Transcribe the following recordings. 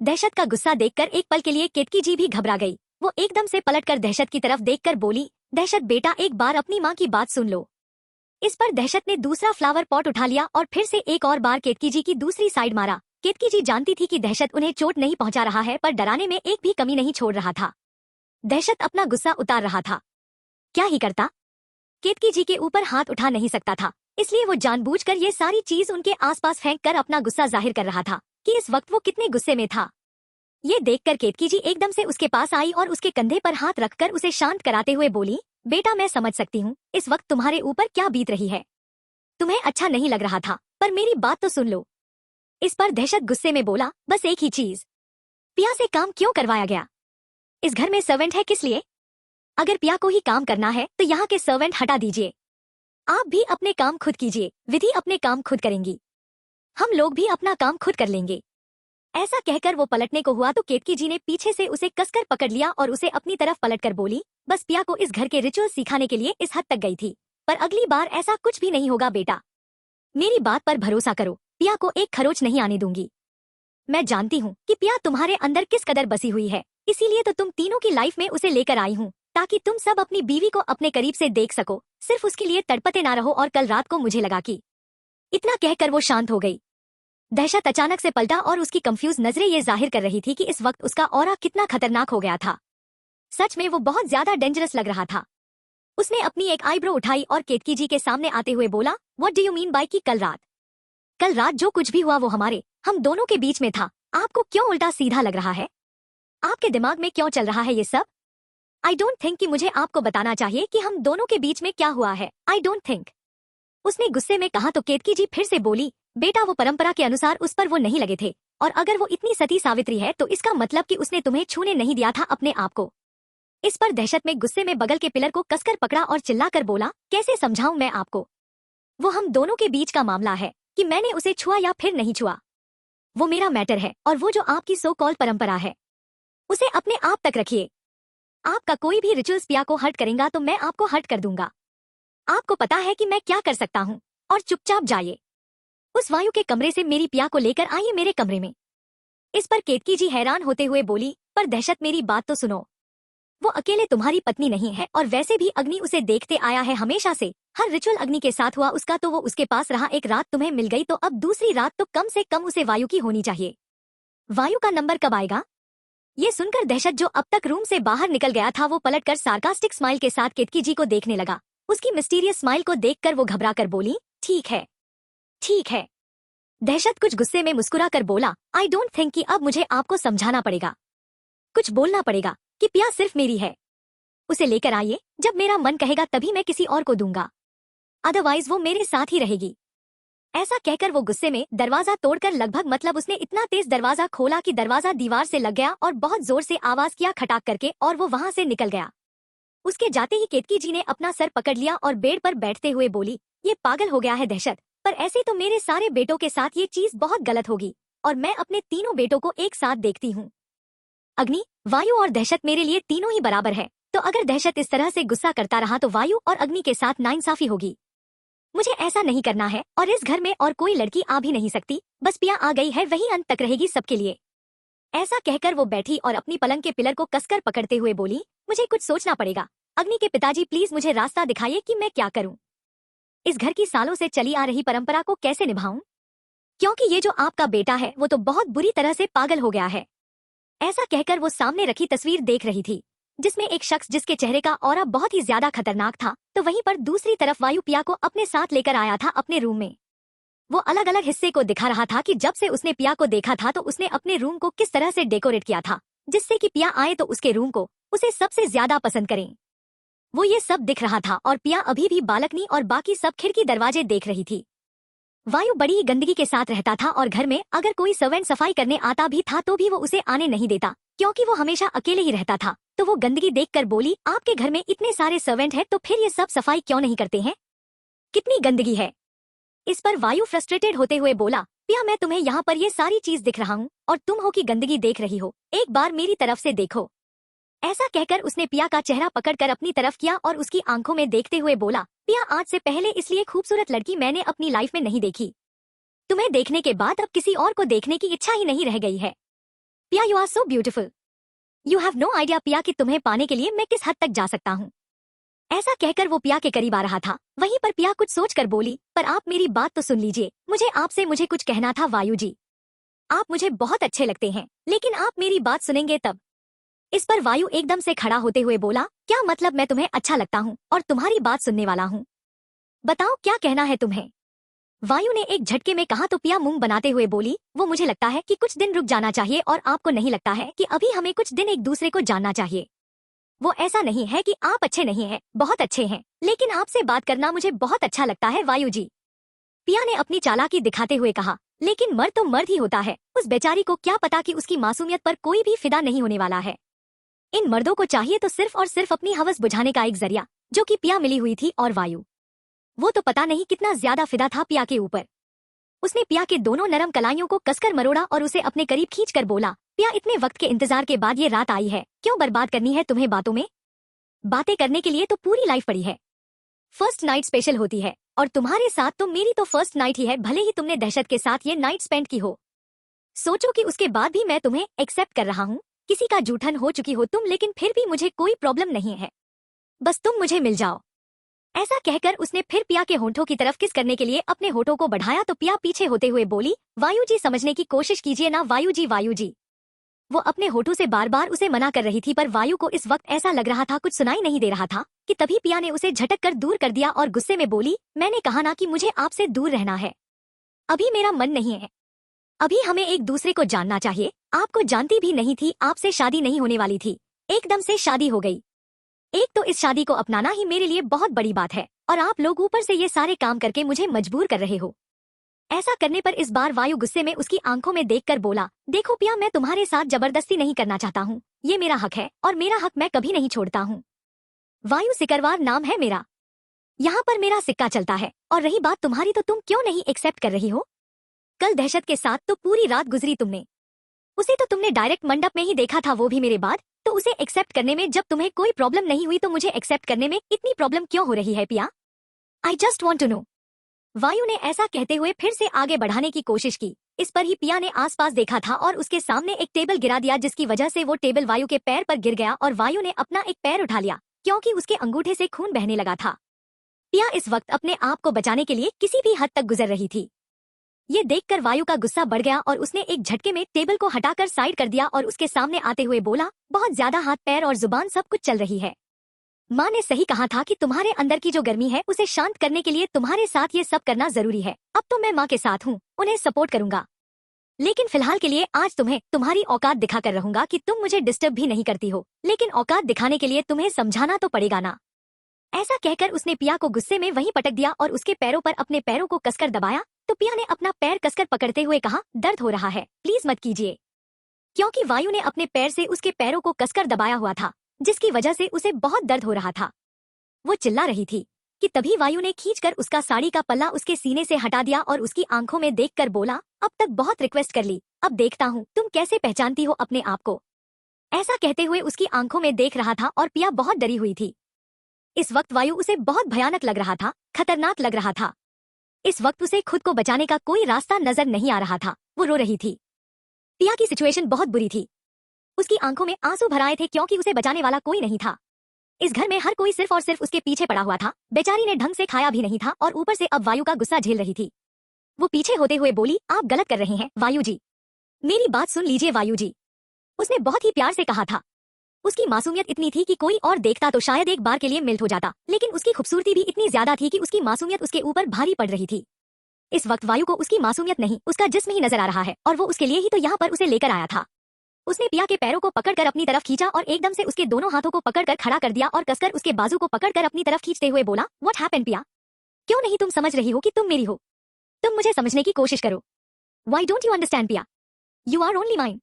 दहशत का गुस्सा देखकर एक पल के लिए केतकी जी भी घबरा गई। वो एकदम से पलटकर दहशत की तरफ देखकर बोली, दहशत बेटा, एक बार अपनी माँ की बात सुन लो। इस पर दहशत ने दूसरा फ्लावर पॉट उठा लिया और फिर से एक और बार केतकी जी की दूसरी साइड मारा। केतकी जी जानती थी कि दहशत उन्हें चोट नहीं पहुंचा रहा है, पर डराने में एक भी कमी नहीं छोड़ रहा था। दहशत अपना गुस्सा उतार रहा था। क्या ही करता, केतकी जी के ऊपर हाथ उठा नहीं सकता था, इसलिए वो जानबूझकर ये सारी चीज उनके आसपास फेंक कर अपना गुस्सा जाहिर कर रहा था कि इस वक्त वो कितने गुस्से में था। ये देखकर केतकी जी एकदम से उसके पास आई और उसके कंधे पर हाथ रखकर उसे शांत कराते हुए बोली, बेटा मैं समझ सकती हूँ इस वक्त तुम्हारे ऊपर क्या बीत रही है। तुम्हें अच्छा नहीं लग रहा था, पर मेरी बात तो सुन लो। इस पर दहशत गुस्से में बोला, बस एक ही चीज, पिया से काम क्यों करवाया गया? इस घर में सर्वेंट है किस लिए? अगर पिया को ही काम करना है तो यहाँ के सर्वेंट हटा दीजिए। आप भी अपने काम खुद कीजिए, विधि अपने काम खुद करेंगी, हम लोग भी अपना काम खुद कर लेंगे। ऐसा कहकर वो पलटने को हुआ तो केतकी जी ने पीछे से उसे कसकर पकड़ लिया और उसे अपनी तरफ पलटकर बोली, बस पिया को इस घर के रिचुअल सिखाने के लिए इस हद तक गई थी, पर अगली बार ऐसा कुछ भी नहीं होगा बेटा। मेरी बात पर भरोसा करो, पिया को एक खरोच नहीं आने दूंगी। मैं जानती हूँ कि पिया तुम्हारे अंदर किस कदर बसी हुई है, इसीलिए तो तुम तीनों की लाइफ में उसे लेकर आई हूँ, ताकि तुम सब अपनी बीवी को अपने करीब से देख सको, सिर्फ उसके लिए तड़पते ना रहो। और कल रात को मुझे लगा कि इतना कहकर वो शांत हो गई। दहशत अचानक से पलटा और उसकी कंफ्यूज नजरें ये जाहिर कर रही थी कि इस वक्त उसका ऑरा कितना खतरनाक हो गया था। सच में वो बहुत ज्यादा डेंजरस लग रहा था। उसने अपनी एक आईब्रो उठाई और केतकी जी के सामने आते हुए बोला, what do you mean by कि कल रात जो कुछ भी हुआ वो हम दोनों के बीच में था। आपको क्यों उल्टा सीधा लग रहा है? आपके दिमाग में क्यों चल रहा है ये सब? आई डोंट थिंक कि मुझे आपको बताना चाहिए कि हम दोनों के बीच में क्या हुआ है। आई डोंट थिंक, उसने गुस्से में कहा तो केतकी जी फिर से बोली, बेटा वो परंपरा के अनुसार उस पर वो नहीं लगे थे, और अगर वो इतनी सती सावित्री है तो इसका मतलब कि उसने तुम्हें छूने नहीं दिया था अपने आप को। इस पर दहशत में गुस्से में बगल के पिलर को कसकर पकड़ा और चिल्लाकर बोला, कैसे समझाऊं मैं आपको? वो हम दोनों के बीच का मामला है कि मैंने उसे छुआ या फिर नहीं छुआ, वो मेरा मैटर है। और वो जो आपकी सो कॉल्ड परंपरा है उसे अपने आप तक रखिए। आपका कोई भी रिचुअल्स पिया को हर्ट करेगा तो मैं आपको हर्ट कर दूंगा। आपको पता है कि मैं क्या कर सकता हूँ, और चुपचाप जाइए। उस वायु के कमरे से मेरी पिया को लेकर आइए मेरे कमरे में। इस पर केतकी जी हैरान होते हुए बोली, पर दहशत मेरी बात तो सुनो, वो अकेले तुम्हारी पत्नी नहीं है, और वैसे भी अग्नि उसे देखते आया है हमेशा से। हर रिचुअल अग्नि के साथ हुआ उसका, तो वो उसके पास रहा। एक रात तुम्हें मिल गई तो अब दूसरी रात तो कम से कम उसे वायु की होनी चाहिए। वायु का नंबर कब आएगा? ये सुनकर दहशत जो अब तक रूम से बाहर निकल गया था वो पलटकर सार्कास्टिक स्माइल के साथ केतकी जी को देखने लगा। उसकी मिस्टीरियस स्माइल को देखकर वो घबराकर बोली, ठीक है ठीक है। दहशत कुछ गुस्से में मुस्कुरा कर बोला, आई डोंट थिंक कि अब मुझे आपको समझाना पड़ेगा, कुछ बोलना पड़ेगा कि पिया सिर्फ मेरी है। उसे लेकर आइए, जब मेरा मन कहेगा तभी मैं किसी और को दूंगा, अदरवाइज वो मेरे साथ ही रहेगी। ऐसा कहकर वो गुस्से में दरवाजा तोड़कर, लगभग मतलब उसने इतना तेज दरवाजा खोला कि दरवाजा दीवार से लग गया और बहुत जोर से आवाज किया खटाक करके, और वो वहां से निकल गया। उसके जाते ही केतकी जी ने अपना सर पकड़ लिया और बेड पर बैठते हुए बोली, ये पागल हो गया है दहशत, पर ऐसे तो मेरे सारे बेटों के साथ ये चीज बहुत गलत होगी, और मैं अपने तीनों बेटों को एक साथ देखती हूँ। अग्नि, वायु और दहशत मेरे लिए तीनों ही बराबर है, तो अगर दहशत इस तरह से गुस्सा करता रहा तो वायु और अग्नि के साथ नाइंसाफी होगी। मुझे ऐसा नहीं करना है, और इस घर में और कोई लड़की आ भी नहीं सकती। बस पिया आ गई है, वही अंत तक रहेगी सबके लिए। ऐसा कहकर वो बैठी और अपनी पलंग के पिलर को कसकर पकड़ते हुए बोली, मुझे कुछ सोचना पड़ेगा। अग्नि के पिताजी प्लीज मुझे रास्ता दिखाइए कि मैं क्या करूं। इस घर की सालों से चली आ रही परंपरा को कैसे निभाऊं, क्योंकि ये जो आपका बेटा है वो तो बहुत बुरी तरह से पागल हो गया है। ऐसा कहकर वो सामने रखी तस्वीर देख रही थी, जिसमें एक शख्स जिसके चेहरे का ऑरा बहुत ही ज्यादा खतरनाक था, तो वहीं पर दूसरी तरफ वायु पिया को अपने साथ लेकर आया था अपने रूम में। वो अलग अलग हिस्से को दिखा रहा था कि जब से उसने पिया को देखा था तो उसने अपने रूम को किस तरह से डेकोरेट किया था, जिससे कि पिया आए तो उसके रूम को उसे सबसे ज्यादा पसंद करें। वो ये सब दिख रहा था, और पिया अभी भी बालकनी और बाकी सब खिड़की दरवाजे देख रही थी। वायु बड़ी ही गंदगी के साथ रहता था, और घर में अगर कोई सर्वेंट सफाई करने आता भी था तो भी वो उसे आने नहीं देता, क्योंकि वो हमेशा अकेले ही रहता था। तो वो गंदगी देखकर बोली, आपके घर में इतने सारे सर्वेंट हैं तो फिर ये सब सफाई क्यों नहीं करते हैं? कितनी गंदगी है। इस पर वायु फ्रस्ट्रेटेड होते हुए बोला, पिया मैं तुम्हें यहाँ पर ये सारी चीज दिख रहा हूँ और तुम हो कि गंदगी देख रही हो, एक बार मेरी तरफ से देखो। ऐसा कहकर उसने पिया का चेहरा पकड़कर अपनी तरफ किया और उसकी आंखों में देखते हुए बोला, पिया आज से पहले इसलिए खूबसूरत लड़की मैंने अपनी लाइफ में नहीं देखी। तुम्हें देखने के बाद अब किसी और को देखने की इच्छा ही नहीं रह गई है। Piya you are so beautiful. You have no idea Piya कि तुम्हें पाने के लिए मैं किस हद तक जा सकता हूँ। ऐसा कहकर वो पिया के करीब आ रहा था। वहीं पर पिया कुछ सोचकर बोली, पर आप मेरी बात तो सुन लीजिए, मुझे कुछ कहना था वायु जी। आप मुझे बहुत अच्छे लगते हैं, लेकिन आप मेरी बात सुनेंगे तब। इस पर वायु एकदम से खड़ा होते हुए बोला, क्या मतलब मैं तुम्हें अच्छा लगता हूँ और तुम्हारी बात सुनने वाला हूँ? बताओ क्या कहना है तुम्हें? वायु ने एक झटके में कहा तो पिया मुंह बनाते हुए बोली, वो मुझे लगता है कि कुछ दिन रुक जाना चाहिए और आपको नहीं लगता है कि अभी हमें कुछ दिन एक दूसरे को जानना चाहिए। वो ऐसा नहीं है कि आप अच्छे नहीं हैं, बहुत अच्छे हैं, लेकिन आपसे बात करना मुझे बहुत अच्छा लगता है वायु जी। पिया ने अपनी चालाकी दिखाते हुए कहा, लेकिन मर्द तो मर्द ही होता है, उस बेचारी को क्या पता कि उसकी मासूमियत पर कोई भी फिदा नहीं होने वाला है। इन मर्दों को चाहिए तो सिर्फ और सिर्फ अपनी हवस बुझाने का एक जरिया, जो कि पिया मिली हुई थी। और वायु, वो तो पता नहीं कितना ज्यादा फिदा था पिया के ऊपर। उसने पिया के दोनों नरम कलाइयों को कसकर मरोड़ा और उसे अपने करीब खींचकर बोला, पिया इतने वक्त के इंतजार के बाद ये रात आई है, क्यों बर्बाद करनी है तुम्हें बातों में? बातें करने के लिए तो पूरी लाइफ पड़ी है। फर्स्ट नाइट स्पेशल होती है, और तुम्हारे साथ तो मेरी तो फर्स्ट नाइट ही है, भले ही तुमने दहशत के साथ ये नाइट स्पेंड की हो। सोचो कि उसके बाद भी मैं तुम्हें एक्सेप्ट कर रहा हूँ। किसी का जूठन हो चुकी हो तुम, लेकिन फिर भी मुझे कोई प्रॉब्लम नहीं है, बस तुम मुझे मिल जाओ। ऐसा कहकर उसने फिर पिया के होंठों की तरफ किस करने के लिए अपने होठों को बढ़ाया तो पिया पीछे होते हुए बोली, वायु जी समझने की कोशिश कीजिए ना वायु जी। वायु जी, वो अपने होठों से बार बार उसे मना कर रही थी, पर वायु को इस वक्त ऐसा लग रहा था कुछ सुनाई नहीं दे रहा था कि तभी पिया ने उसे झटक कर दूर कर दिया और गुस्से में बोली, मैंने कहा ना कि मुझे आपसे दूर रहना है। अभी मेरा मन नहीं है, अभी हमें एक दूसरे को जानना चाहिए। आपको जानती भी नहीं थी, आपसे शादी नहीं होने वाली थी, एकदम से शादी हो गई। एक तो इस शादी को अपनाना ही मेरे लिए बहुत बड़ी बात है, और आप लोग ऊपर से ये सारे काम करके मुझे मजबूर कर रहे हो। ऐसा करने पर इस बार वायु गुस्से में उसकी आंखों में देखकर बोला, देखो पिया, मैं तुम्हारे साथ जबरदस्ती नहीं करना चाहता हूँ, ये मेरा हक है और मेरा हक मैं कभी नहीं छोड़ता हूँ। वायु सिकरवार नाम है मेरा, यहाँ पर मेरा सिक्का चलता है। और रही बात तुम्हारी, तो तुम क्यों नहीं एक्सेप्ट कर रही हो? कल दहशत के साथ तो पूरी रात गुजरी तुमने, उसे तो तुमने डायरेक्ट मंडप में ही देखा था, वो भी मेरे बाद। तो उसे एक्सेप्ट करने में जब तुम्हें कोई प्रॉब्लम नहीं हुई, तो मुझे एक्सेप्ट करने में इतनी प्रॉब्लम क्यों हो रही है Piya? I just want to know. Vayu ने ऐसा कहते हुए फिर से आगे बढ़ाने की कोशिश की। इस पर ही पिया ने आसपास देखा था और उसके सामने एक टेबल गिरा दिया, जिसकी वजह से वो टेबल वायु के पैर पर गिर गया और वायु ने अपना एक पैर उठा लिया, क्योंकि उसके अंगूठे से खून बहने लगा था। पिया इस वक्त अपने आप को बचाने के लिए किसी भी हद तक गुजर रही थी। ये देखकर वायु का गुस्सा बढ़ गया और उसने एक झटके में टेबल को हटाकर साइड कर दिया और उसके सामने आते हुए बोला, बहुत ज्यादा हाथ पैर और जुबान सब कुछ चल रही है। माँ ने सही कहा था कि तुम्हारे अंदर की जो गर्मी है उसे शांत करने के लिए तुम्हारे साथ ये सब करना जरूरी है। अब तो मैं माँ के साथ हूँ, उन्हें सपोर्ट करूंगा, लेकिन फिलहाल के लिए आज तुम्हें तुम्हारी औकात दिखाकर रहूंगा कि तुम मुझे डिस्टर्ब भी नहीं करती हो, लेकिन औकात दिखाने के लिए तुम्हें समझाना तो पड़ेगा ना। ऐसा कहकर उसने पिया को गुस्से में वहीं पटक दिया और उसके पैरों पर अपने पैरों को कसकर दबाया। तो पिया ने अपना पैर कसकर पकड़ते हुए कहा, दर्द हो रहा है, प्लीज मत कीजिए, क्योंकि वायु ने अपने पैर से उसके पैरों को कसकर दबाया हुआ था, जिसकी वजह से उसे बहुत दर्द हो रहा था। वो चिल्ला रही थी कि तभी वायु ने खींचकर उसका साड़ी का पल्ला उसके सीने से हटा दिया और उसकी आंखों में देखकर बोला, अब तक बहुत रिक्वेस्ट कर ली, अब देखता हूँ तुम कैसे पहचानती हो अपने आप को। ऐसा कहते हुए उसकी आंखों में देख रहा था और पिया बहुत डरी हुई थी। इस वक्त वायु उसे बहुत भयानक लग रहा था, खतरनाक लग रहा था। इस वक्त उसे खुद को बचाने का कोई रास्ता नजर नहीं आ रहा था। वो रो रही थी। पिया की सिचुएशन बहुत बुरी थी। उसकी आंखों में आंसू भर आए थे, क्योंकि उसे बचाने वाला कोई नहीं था। इस घर में हर कोई सिर्फ और सिर्फ उसके पीछे पड़ा हुआ था। बेचारी ने ढंग से खाया भी नहीं था और ऊपर से अब वायु का गुस्सा झेल रही थी। वो पीछे होते हुए बोली, आप गलत कर रहे हैं वायु जी, मेरी बात सुन लीजिए वायु जी। उसने बहुत ही प्यार से कहा था। उसकी मासूमियत इतनी थी कि कोई और देखता तो शायद एक बार के लिए मिल्ट हो जाता, लेकिन उसकी खूबसूरती भी इतनी ज्यादा थी कि उसकी मासूमियत उसके ऊपर भारी पड़ रही थी। इस वक्त वायु को उसकी मासूमियत नहीं, उसका जिस्म ही नजर आ रहा है, और वो उसके लिए ही तो यहाँ पर उसे लेकर आया था। उसने पिया के पैरों को पकड़कर अपनी तरफ खींचा और एकदम से उसके दोनों हाथों को पकड़कर खड़ा कर दिया और कसकर उसके बाजू को पकड़कर अपनी तरफ खींचते हुए बोला, व्हाट हैपेंड पिया? क्यों नहीं तुम समझ रही हो कि तुम मेरी हो? तुम मुझे समझने की कोशिश करो। Why don't you understand Piya? You are only mine.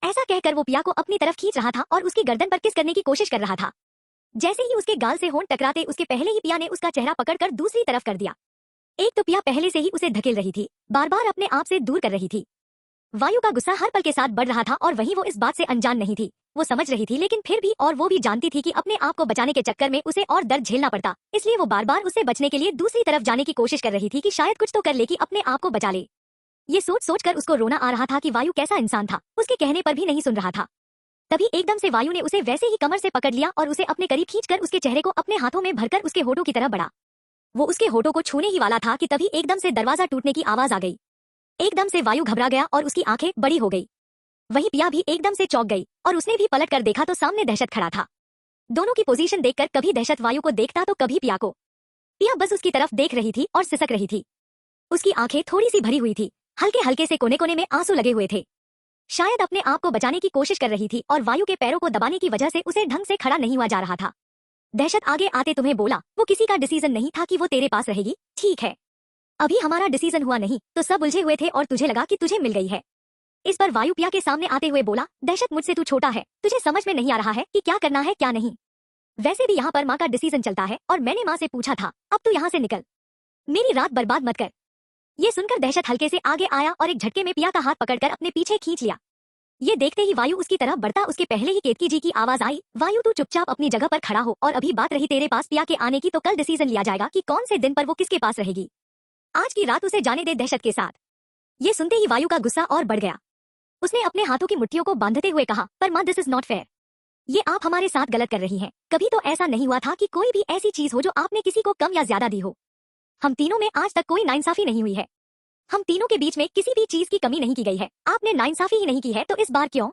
ऐसा कहकर वो पिया को अपनी तरफ खींच रहा था और उसकी गर्दन पर किस करने की कोशिश कर रहा था। जैसे ही उसके गाल से होंठ टकराते उसके पहले ही पिया ने उसका चेहरा पकड़कर दूसरी तरफ कर दिया। एक तो पिया पहले से ही उसे धकेल रही थी, बार बार अपने आप से दूर कर रही थी। वायु का गुस्सा हर पल के साथ बढ़ रहा था और वहीं वो इस बात से अनजान नहीं थी। वो समझ रही थी, लेकिन फिर भी, और वो भी जानती थी कि अपने आप को बचाने के चक्कर में उसे और दर्द झेलना पड़ता, इसलिए वो बार बार उससे बचने के लिए दूसरी तरफ जाने की कोशिश कर रही थी कि शायद कुछ तो कर ले कि अपने आप को बचा ले। ये सोच सोच कर उसको रोना आ रहा था कि वायु कैसा इंसान था, उसके कहने पर भी नहीं सुन रहा था। तभी एकदम से वायु ने उसे वैसे ही कमर से पकड़ लिया और उसे अपने करीब खींचकर उसके चेहरे को अपने हाथों में भरकर उसके होठों की तरफ बढ़ा। वो उसके होठों को छूने ही वाला था कि तभी एकदम से दरवाजा टूटने की आवाज आ गई। एकदम से वायु घबरा गया और उसकी आंखें बड़ी हो गई। वहीं पिया भी एकदम से चौंक गई और उसने भी पलट कर देखा तो सामने दहशत खड़ा था। दोनों की पोजीशन देखकर कभी दहशत वायु को देखता तो कभी पिया को। पिया बस उसकी तरफ देख रही थी और सिसक रही थी। उसकी आंखें थोड़ी सी भरी हुई थी, हल्के हल्के से कोने कोने में आंसू लगे हुए थे। शायद अपने आप को बचाने की कोशिश कर रही थी और वायु के पैरों को दबाने की वजह से उसे ढंग से खड़ा नहीं हुआ जा रहा था। दहशत आगे आते तुम्हें बोला, वो किसी का डिसीजन नहीं था कि वो तेरे पास रहेगी, ठीक है। अभी हमारा डिसीजन हुआ नहीं तो सब उलझे हुए थे और तुझे लगा कि तुझे मिल गई है। इस पर वायु पिया के सामने आते हुए बोला, दहशत मुझसे तू छोटा है, तुझे समझ में नहीं आ रहा है कि क्या करना है क्या नहीं। वैसे भी यहाँ पर माँ का डिसीजन चलता है और मैंने माँ से पूछा था, अब तू यहाँ से निकल, मेरी रात बर्बाद मत कर। ये सुनकर दहशत हल्के से आगे आया और एक झटके में पिया का हाथ पकड़कर अपने पीछे खींच लिया। ये देखते ही वायु उसकी तरफ बढ़ता उसके पहले ही केतकी जी की आवाज आई, वायु तू चुपचाप अपनी जगह पर खड़ा हो और अभी बात रही तेरे पास पिया के आने की तो कल डिसीजन लिया जाएगा कि कौन से दिन पर वो किसके पास रहेगी। आज की रात उसे जाने दे दहशत के साथ। ये सुनते ही वायु का गुस्सा और बढ़ गया। उसने अपने हाथों की मुट्ठियों को बांधते हुए कहा, पर माँ दिस इज नॉट फेयर, ये आप हमारे साथ गलत कर रही हैं। कभी तो ऐसा नहीं हुआ था कि कोई भी ऐसी चीज हो जो आपने किसी को कम या ज्यादा दी हो। हम तीनों में आज तक कोई नाइंसाफी नहीं हुई है। हम तीनों के बीच में किसी भी चीज की कमी नहीं की गई है। आपने नाइंसाफी ही नहीं की है तो इस बार क्यों?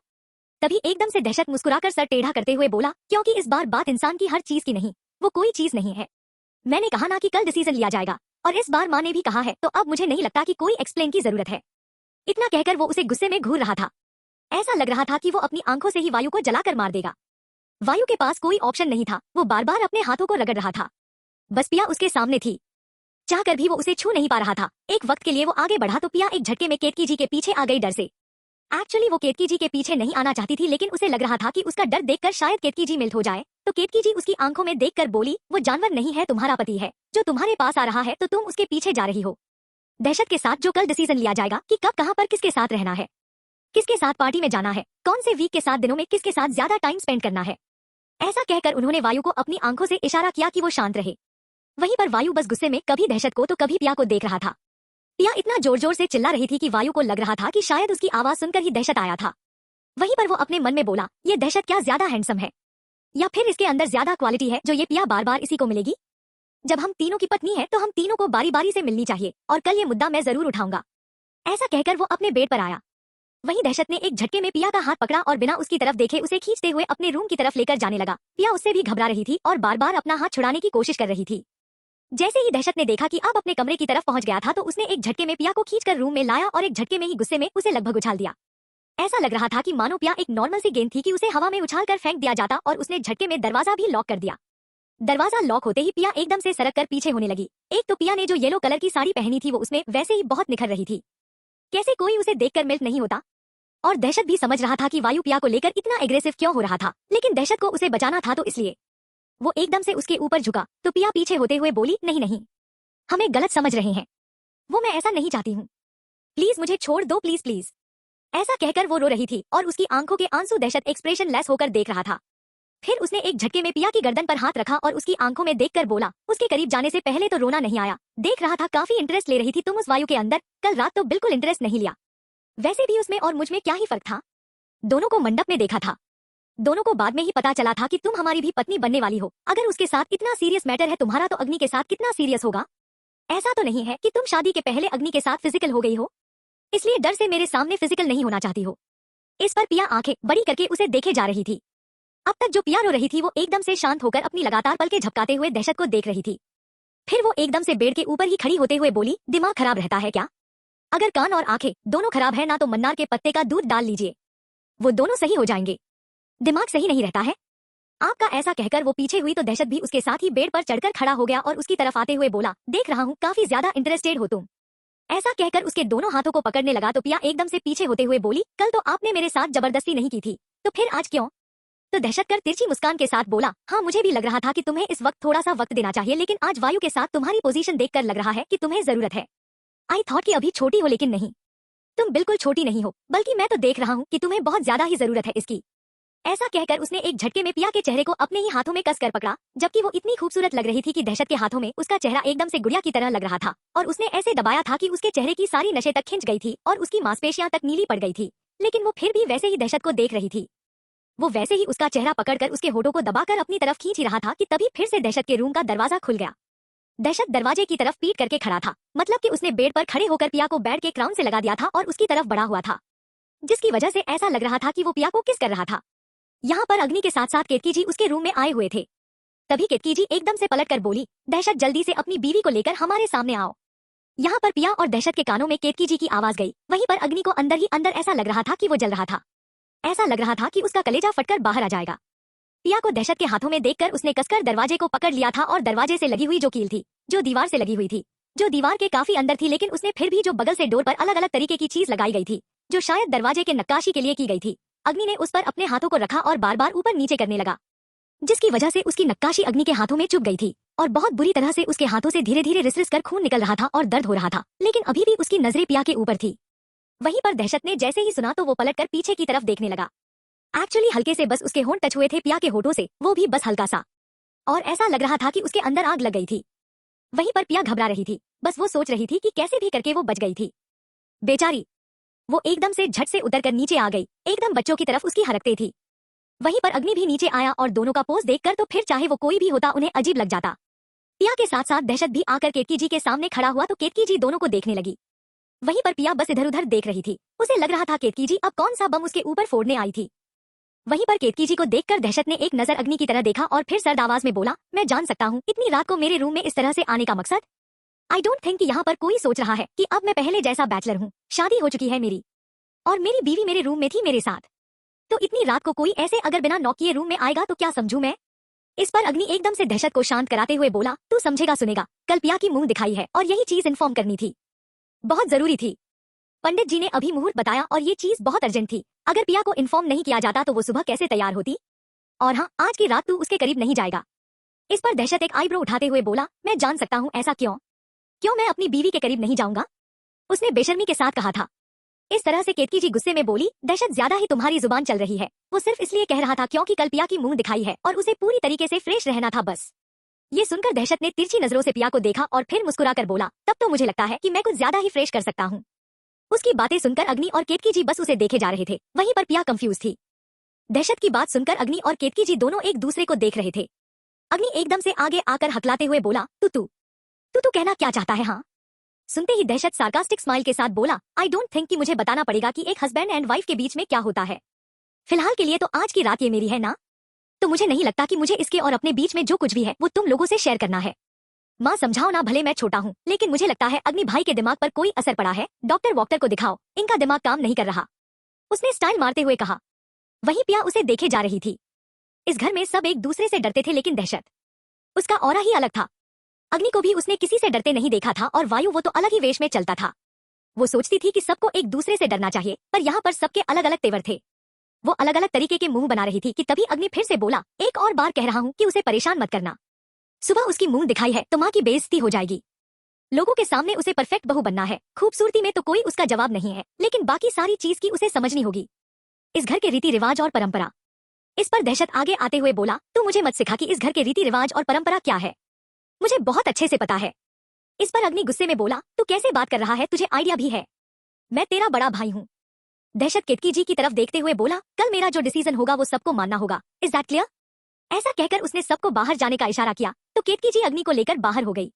तभी एकदम से दहशत मुस्कुराकर सर टेढ़ा करते हुए बोला, क्योंकि इस बार बात इंसान की हर चीज की नहीं, वो कोई चीज नहीं है। मैंने कहा ना कि कल डिसीजन लिया जाएगा और इस बार माँ ने भी कहा है, तो अब मुझे नहीं लगता कि कोई एक्सप्लेन की जरूरत है। इतना कहकर वो उसे गुस्से में घूर रहा था। ऐसा लग रहा था कि वो अपनी आंखों से ही वायु को जलाकर मार देगा। वायु के पास कोई ऑप्शन नहीं था, वो बार बार अपने हाथों को रगड़ रहा था। बस पिया उसके सामने थी, चाहकर भी वो उसे छू नहीं पा रहा था। एक वक्त के लिए वो आगे बढ़ा तो पिया एक झटके में केतकी जी के पीछे आ गई डर से। एक्चुअली वो केतकी जी के पीछे नहीं आना चाहती थी, लेकिन उसे लग रहा था कि उसका डर देखकर शायद केतकी जी मिल्ट हो जाए। तो केतकी जी उसकी आंखों में देखकर बोली, वो जानवर नहीं है, तुम्हारा पति है जो तुम्हारे पास आ रहा है, तो तुम उसके पीछे जा रही हो दहशत के साथ, जो कल डिसीजन लिया जाएगा कि कब कहां पर किसके साथ रहना है, किसके साथ पार्टी में जाना है, कौन से वीक के साथ दिनों में किसके साथ ज्यादा टाइम स्पेंड करना है। ऐसा कहकर उन्होंने वायु को अपनी आंखों से इशारा किया कि वो शांत रहे। वहीं पर वायु बस गुस्से में कभी दहशत को तो कभी पिया को देख रहा था। पिया इतना जोर जोर से चिल्ला रही थी कि वायु को लग रहा था कि शायद उसकी आवाज सुनकर ही दहशत आया था। वहीं पर वो अपने मन में बोला, ये दहशत क्या ज्यादा हैंडसम है या फिर इसके अंदर ज्यादा क्वालिटी है जो ये पिया बार बार इसी को मिलेगी। जब हम तीनों की पत्नी है तो हम तीनों को बारी बारी से मिलनी चाहिए और कल ये मुद्दा मैं जरूर उठाऊंगा। ऐसा कहकर वो अपने बेड पर आया। वहीं दहशत ने एक झटके में पिया का हाथ पकड़ा और बिना उसकी तरफ देखे उसे खींचते हुए अपने रूम की तरफ लेकर जाने लगा। पिया उससे भी घबरा रही थी और बार बार अपना हाथ छुड़ाने की कोशिश कर रही थी। जैसे ही दहशत ने देखा कि अब अपने कमरे की तरफ पहुंच गया था तो उसने एक झटके में पिया को खींचकर रूम में लाया और एक झटके में ही गुस्से में उसे लगभग उछाल दिया। ऐसा लग रहा था कि मानो पिया एक नॉर्मल सी गेंद थी कि उसे हवा में उछालकर फेंक दिया जाता और उसने झटके में दरवाजा भी लॉक कर दिया। दरवाजा लॉक होते ही पिया एकदम से सरक कर पीछे होने लगी। एक तो पिया ने जो येलो कलर की साड़ी पहनी थी वो उसमें वैसे ही बहुत निखर रही थी, कैसे कोई उसे देखकर मिल्ट नहीं होता। और दहशत भी समझ रहा था कि वायु पिया को लेकर इतना एग्रेसिव क्यों हो रहा था, लेकिन दहशत को उसे बचाना था तो इसलिए वो एकदम से उसके ऊपर झुका। तो पिया पीछे होते हुए बोली, नहीं नहीं, हमें गलत समझ रहे हैं, वो मैं ऐसा नहीं चाहती हूँ, प्लीज मुझे छोड़ दो, प्लीज प्लीज। ऐसा कहकर वो रो रही थी और उसकी आंखों के आंसू दहशत एक्सप्रेशन लेस होकर देख रहा था। फिर उसने एक झटके में पिया की गर्दन पर हाथ रखा और उसकी आंखों में देखकर बोला, उसके करीब जाने से पहले तो रोना नहीं आया, देख रहा था काफी इंटरेस्ट ले रही थी तुम उस वायु के अंदर, कल रात तो बिल्कुल इंटरेस्ट नहीं लिया। वैसे भी उसमें और मुझ में क्या ही फर्क था, दोनों को मंडप में देखा था, दोनों को बाद में ही पता चला था कि तुम हमारी भी पत्नी बनने वाली हो। अगर उसके साथ इतना सीरियस मैटर है तुम्हारा तो अग्नि के साथ कितना सीरियस होगा। ऐसा तो नहीं है कि तुम शादी के पहले अग्नि के साथ फिजिकल हो गई हो, इसलिए डर से मेरे सामने फिजिकल नहीं होना चाहती हो। इस पर पिया आंखें बड़ी करके उसे देखे जा रही थी। अब तक जो पिया रो रही थी वो एकदम से शांत होकर अपनी लगातार पलकें झपकाते हुए दहशत को देख रही थी। फिर वो एकदम से बेड के ऊपर ही खड़ी होते हुए बोली, दिमाग खराब रहता है क्या? अगर कान और आंखें दोनों खराब है ना तो मन्नार के पत्ते का दूध डाल लीजिए, वो दोनों सही हो जाएंगे। दिमाग सही नहीं रहता है आपका। ऐसा कहकर वो पीछे हुई तो दहशत भी उसके साथ ही बेड पर चढ़कर खड़ा हो गया और उसकी तरफ आते हुए बोला, देख रहा हूँ काफी ज्यादा इंटरेस्टेड हो तुम। ऐसा कहकर उसके दोनों हाथों को पकड़ने लगा तो पिया एकदम से पीछे होते हुए बोली, कल तो आपने मेरे साथ जबरदस्ती नहीं की थी, तो फिर आज क्यों? तो दहशत कर तिरछी मुस्कान के साथ बोला, हाँ मुझे भी लग रहा था कि तुम्हें इस वक्त थोड़ा सा वक्त देना चाहिए, लेकिन आज वायु के साथ तुम्हारी पोजीशन देखकर लग रहा है कि तुम्हें जरूरत है। आई थॉट कि अभी छोटी हो, लेकिन नहीं, तुम बिल्कुल छोटी नहीं हो, बल्कि मैं तो देख रहा हूँ कि तुम्हें बहुत ज्यादा ही जरूरत है इसकी। ऐसा कहकर उसने एक झटके में पिया के चेहरे को अपने ही हाथों में कसकर पकड़ा, जबकि वो इतनी खूबसूरत लग रही थी कि दहशत के हाथों में उसका चेहरा एकदम से गुड़िया की तरह लग रहा था और उसने ऐसे दबाया था कि उसके चेहरे की सारी नसें तक खिंच गई थी और उसकी मांसपेशियां तक नीली पड़ गई थी। लेकिन वो फिर भी वैसे ही दहशत को देख रही थी। वो वैसे ही उसका चेहरा पकड़कर उसके होठों को दबाकर अपनी तरफ खींच ही रहा था कि तभी फिर से दहशत के रूम का दरवाजा खुल गया। दहशत दरवाजे की तरफ पीट करके खड़ा था, मतलब कि उसने बेड पर खड़े होकर पिया को बेड के क्राउन से लगा दिया था और उसकी तरफ बढ़ा हुआ था, जिसकी वजह से ऐसा लग रहा था कि वो पिया को किस कर रहा था। यहाँ पर अग्नि के साथ साथ केतकी जी उसके रूम में आए हुए थे। तभी केतकी जी एकदम से पलट कर बोली, दहशत जल्दी से अपनी बीवी को लेकर हमारे सामने आओ। यहाँ पर पिया और दहशत के कानों में केतकी जी की आवाज गई। वहीं पर अग्नि को अंदर ही अंदर ऐसा लग रहा था कि वो जल रहा था। ऐसा लग रहा था कि उसका कलेजा फटकर बाहर आ जाएगा। पिया को दहशत के हाथों में देखकर उसने कसकर दरवाजे को पकड़ लिया था और दरवाजे से लगी हुई जो कील थी, जो दीवार से लगी हुई थी, जो दीवार के काफी अंदर थी, लेकिन उसने फिर भी जो बगल से डोर पर अलग अलग तरीके की चीज लगाई गई थी, जो शायद दरवाजे के नक्काशी के लिए की गई थी, अग्नि ने उस पर अपने हाथों को रखा और बार बार ऊपर नीचे करने लगा, जिसकी वजह से उसकी नक्काशी अग्नि के हाथों में चुभ गई थी और बहुत बुरी तरह से उसके हाथों से धीरे धीरे रिस रिस कर खून निकल रहा था और दर्द हो रहा था, लेकिन अभी भी उसकी नजरें पिया के ऊपर थी। वहीं पर दहशत ने जैसे ही सुना तो वो पलटकर पीछे की तरफ देखने लगा। एक्चुअली हल्के से बस उसके होंठ टच हुए थे पिया के होठों से, वो भी बस हल्का सा, और ऐसा लग रहा था कि उसके अंदर आग लग गई थी। वहीं पर पिया घबरा रही थी, बस वो सोच रही थी कि कैसे भी करके वो बच गई थी। बेचारी, वो एकदम से झट से उतरकर नीचे आ गई, एकदम बच्चों की तरफ उसकी हरकतें थी। वहीं पर अग्नि भी नीचे आया और दोनों का पोज देखकर तो फिर चाहे वो कोई भी होता उन्हें अजीब लग जाता। पिया के साथ साथ दहशत भी आकर केतकी जी के सामने खड़ा हुआ तो केतकी जी दोनों को देखने लगी। वहीं पर पिया बस इधर उधर देख रही थी, उसे लग रहा था केतकी जी अब कौन सा बम उसके ऊपर फोड़ने आई थी। वहीं पर केतकी जी को देखकर दहशत ने एक नजर अग्नि की तरह देखा और फिर सर्द आवाज में बोला, मैं जान सकता हूँ इतनी रात को मेरे रूम में इस तरह से आने का मकसद। आई डोंट थिंक कि यहाँ पर कोई सोच रहा है कि अब मैं पहले जैसा बैचलर हूँ, शादी हो चुकी है मेरी और मेरी बीवी मेरे रूम में थी मेरे साथ, तो इतनी रात को कोई ऐसे अगर बिना नॉक किए रूम में आएगा तो क्या समझूं मैं। इस पर अग्नि एकदम से दहशत को शांत कराते हुए बोला, तू समझेगा सुनेगा, कल पिया की मुंह दिखाई है और यही चीज इन्फॉर्म करनी थी, बहुत जरूरी थी। पंडित जी ने अभी मुहूर्त बताया और ये चीज बहुत अर्जेंट थी, अगर पिया को इन्फॉर्म नहीं किया जाता तो वो सुबह कैसे तैयार होती, और हाँ आज की रात तू उसके करीब नहीं जाएगा। इस पर दहशत एक आईब्रो उठाते हुए बोला, मैं जान सकता हूँ ऐसा क्यों, क्यों मैं अपनी बीवी के करीब नहीं जाऊंगा, उसने बेशर्मी के साथ कहा था। इस तरह से केतकी जी गुस्से में बोली, दहशत ज्यादा ही तुम्हारी जुबान चल रही है, वो सिर्फ इसलिए कह रहा था क्योंकि कल पिया की मुंह दिखाई है और उसे पूरी तरीके से फ्रेश रहना था बस। ये सुनकर दहशत ने तिरछी नजरों से पिया को देखा और फिर मुस्कुराकर बोला, तब तो मुझे लगता है कि मैं कुछ ज्यादा ही फ्रेश कर सकता हूँ। उसकी बातें सुनकर अग्नि और केतकी जी बस उसे देखे जा रहे थे, वहीं पर पिया कंफ्यूज थी। दहशत की बात सुनकर अग्नि और केतकी जी दोनों एक दूसरे को देख रहे थे। अग्नि एकदम से आगे आकर हकलाते हुए बोला, तू कहना क्या चाहता है हाँ। सुनते ही दहशत सार्कास्टिक स्माइल के साथ बोला, आई डोंट थिंक कि मुझे बताना पड़ेगा कि एक हस्बैंड एंड वाइफ के बीच में क्या होता है। फिलहाल के लिए तो आज की रात ये मेरी है ना, तो मुझे नहीं लगता कि मुझे इसके और अपने बीच में जो कुछ भी है वो तुम लोगों से शेयर करना है। माँ समझाओ ना, भले मैं छोटा हूँ लेकिन मुझे लगता है अग्नि भाई के दिमाग पर कोई असर पड़ा है, डॉक्टर वॉक्टर को दिखाओ, इनका दिमाग काम नहीं कर रहा, उसने स्टाइल मारते हुए कहा। वहीं पिया उसे देखे जा रही थी। इस घर में सब एक दूसरे से डरते थे लेकिन दहशत, उसका ऑरा ही अलग था। अग्नि को भी उसने किसी से डरते नहीं देखा था और वायु वो तो अलग ही वेश में चलता था। वो सोचती थी कि सबको एक दूसरे से डरना चाहिए, पर यहाँ पर सबके अलग अलग तेवर थे। वो अलग अलग तरीके के मुंह बना रही थी कि तभी अग्नि फिर से बोला, एक और बार कह रहा हूँ कि उसे परेशान मत करना, सुबह उसकी मुंह दिखाई है तो माँ की बेइज्जती हो जाएगी। लोगों के सामने उसे परफेक्ट बहू बनना है, खूबसूरती में तो कोई उसका जवाब नहीं है, लेकिन बाकी सारी चीज की उसे समझनी होगी, इस घर के रीति रिवाज और परंपरा। इस पर दहशत आगे आते हुए बोला, तू मुझे मत सिखा कि इस घर के रीति रिवाज और परंपरा क्या है, मुझे बहुत अच्छे से पता है। इस पर अग्नि गुस्से में बोला, तू कैसे बात कर रहा है, तुझे आइडिया भी है, मैं तेरा बड़ा भाई हूँ। दहशत केतकी जी की तरफ देखते हुए बोला, कल मेरा जो डिसीजन होगा वो सबको मानना होगा, इज दैट क्लियर। ऐसा कहकर उसने सबको बाहर जाने का इशारा किया तो केतकी जी अग्नि को लेकर बाहर हो गई।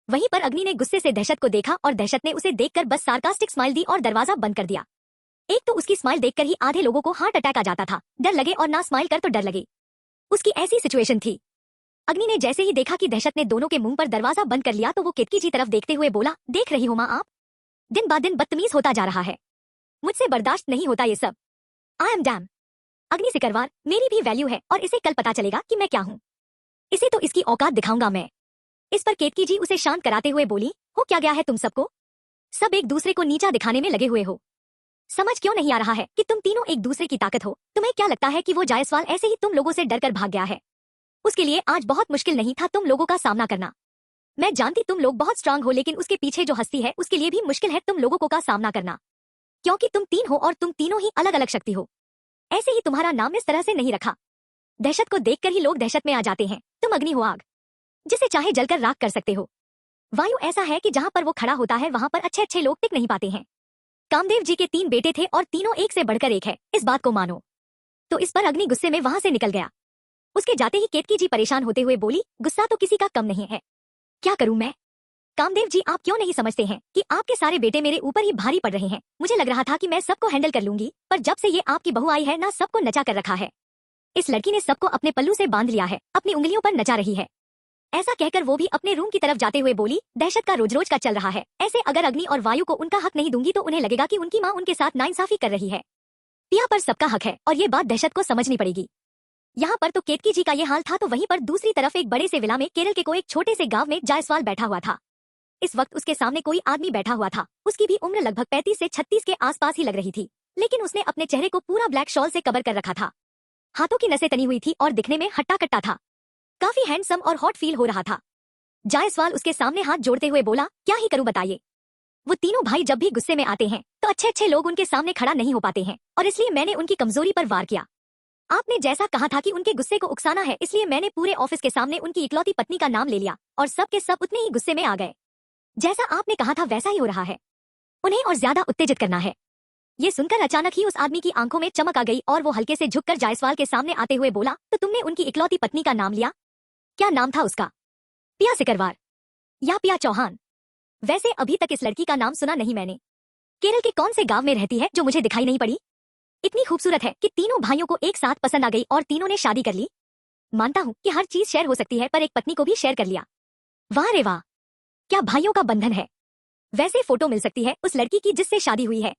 वहीं पर अग्नि ने गुस्से से दहशत को देखा और दहशत ने उसे देखकर बस सार्कास्टिक स्माइल दी और दरवाजा बंद कर दिया। एक तो उसकी स्माइल देखकर ही आधे लोगों को हार्ट अटैक आ जाता था, डर लगे और ना स्माइल कर तो डर लगे, उसकी ऐसी सिचुएशन थी। अग्नि ने जैसे ही देखा कि दहशत ने दोनों के मुंह पर दरवाजा बंद कर लिया तो वो केतकी जी तरफ देखते हुए बोला, देख रही हो माँ आप, दिन ब दिन बदतमीज होता जा रहा है, मुझसे बर्दाश्त नहीं होता ये सब। I am damn. अग्नि सिकरवार, मेरी भी वैल्यू है और इसे कल पता चलेगा कि मैं क्या हूँ, इसे तो इसकी औकात दिखाऊंगा मैं। इस पर केतकी जी उसे शांत कराते हुए बोली, हो क्या गया है तुम सबको, सब एक दूसरे को नीचा दिखाने में लगे हुए हो, समझ क्यों नहीं आ रहा है कि तुम तीनों एक दूसरे की ताकत हो। तुम्हें क्या लगता है कि वो जायसवाल ऐसे ही तुम लोगों से डरकर भाग गया है, उसके लिए आज बहुत मुश्किल नहीं था तुम लोगों का सामना करना। मैं जानती तुम लोग बहुत स्ट्रांग हो, लेकिन उसके पीछे जो हस्ती है उसके लिए भी मुश्किल है तुम लोगों को का सामना करना, क्योंकि तुम तीन हो और तुम तीनों ही अलग अलग शक्ति हो। ऐसे ही तुम्हारा नाम इस तरह से नहीं रखा। दहशत को देखकर ही लोग दहशत में आ जाते हैं। तुम अग्नि हो, आग जिसे चाहे जलकर राख कर सकते हो। वायु ऐसा है कि जहां पर वो खड़ा होता है वहां पर अच्छे अच्छे लोग टिक नहीं पाते हैं। कामदेव जी के 3 बेटे थे और तीनों एक से बढ़कर एक है, इस बात को मानो। तो इस पर अग्नि गुस्से में वहां से निकल गया। उसके जाते ही केतकी जी परेशान होते हुए बोली, गुस्सा तो किसी का कम नहीं है, क्या करूं मैं? कामदेव जी, आप क्यों नहीं समझते हैं कि आपके सारे बेटे मेरे ऊपर ही भारी पड़ रहे हैं। मुझे लग रहा था कि मैं सबको हैंडल कर लूंगी, पर जब से ये आपकी बहू आई है ना, सबको नचा कर रखा है। इस लड़की ने सबको अपने पल्लू से बांध लिया है, अपनी उंगलियों पर नचा रही है। ऐसा कहकर वो भी अपने रूम की तरफ जाते हुए बोली, दहशत का रोज रोज का चल रहा है। ऐसे अगर अग्नि और वायु को उनका हक नहीं दूंगी तो उन्हें लगेगा कि उनकी माँ उनके साथ नाइंसाफी कर रही है। पिया पर सबका हक है और ये बात दहशत को समझनी पड़ेगी। यहाँ पर तो केतकी जी का ये हाल था, तो वहीं पर दूसरी तरफ एक बड़े से विला में केरल के को एक छोटे से गांव में जायसवाल बैठा हुआ था। इस वक्त उसके सामने कोई आदमी बैठा हुआ था। उसकी भी उम्र लगभग 35 से 36 के आसपास ही लग रही थी, लेकिन उसने अपने चेहरे को पूरा ब्लैक शॉल से कवर कर रखा था। हाथों की नसें तनी हुई थी और दिखने में हट्टा कट्टा था। काफी हैंडसम और हॉट फील हो रहा था। जायसवाल उसके सामने हाथ जोड़ते हुए बोला, क्या ही करूं बताइए। वो तीनों भाई जब भी गुस्से में आते हैं तो अच्छे अच्छे लोग उनके सामने खड़ा नहीं हो पाते हैं, और इसलिए मैंने उनकी कमजोरी पर वार किया। आपने जैसा कहा था कि उनके गुस्से को उकसाना है, इसलिए मैंने पूरे ऑफिस के सामने उनकी इकलौती पत्नी का नाम ले लिया और सब के सब उतने ही गुस्से में आ गए। जैसा आपने कहा था वैसा ही हो रहा है, उन्हें और ज्यादा उत्तेजित करना है। ये सुनकर अचानक ही उस आदमी की आंखों में चमक आ गई और वो हल्के से झुककर जायसवाल के सामने आते हुए बोला, तो तुमने उनकी इकलौती पत्नी का नाम लिया? क्या नाम था उसका? पिया सिकरवार या पिया चौहान? वैसे अभी तक इस लड़की का नाम सुना नहीं मैंने। केरल के कौन से गांव में रहती है जो मुझे दिखाई नहीं पड़ी? इतनी खूबसूरत है कि तीनों भाइयों को एक साथ पसंद आ गई और तीनों ने शादी कर ली। मानता हूँ कि हर चीज शेयर हो सकती है, पर एक पत्नी को भी शेयर कर लिया। वाह रे वाह, क्या भाइयों का बंधन है। वैसे फोटो मिल सकती है उस लड़की की जिससे शादी हुई है?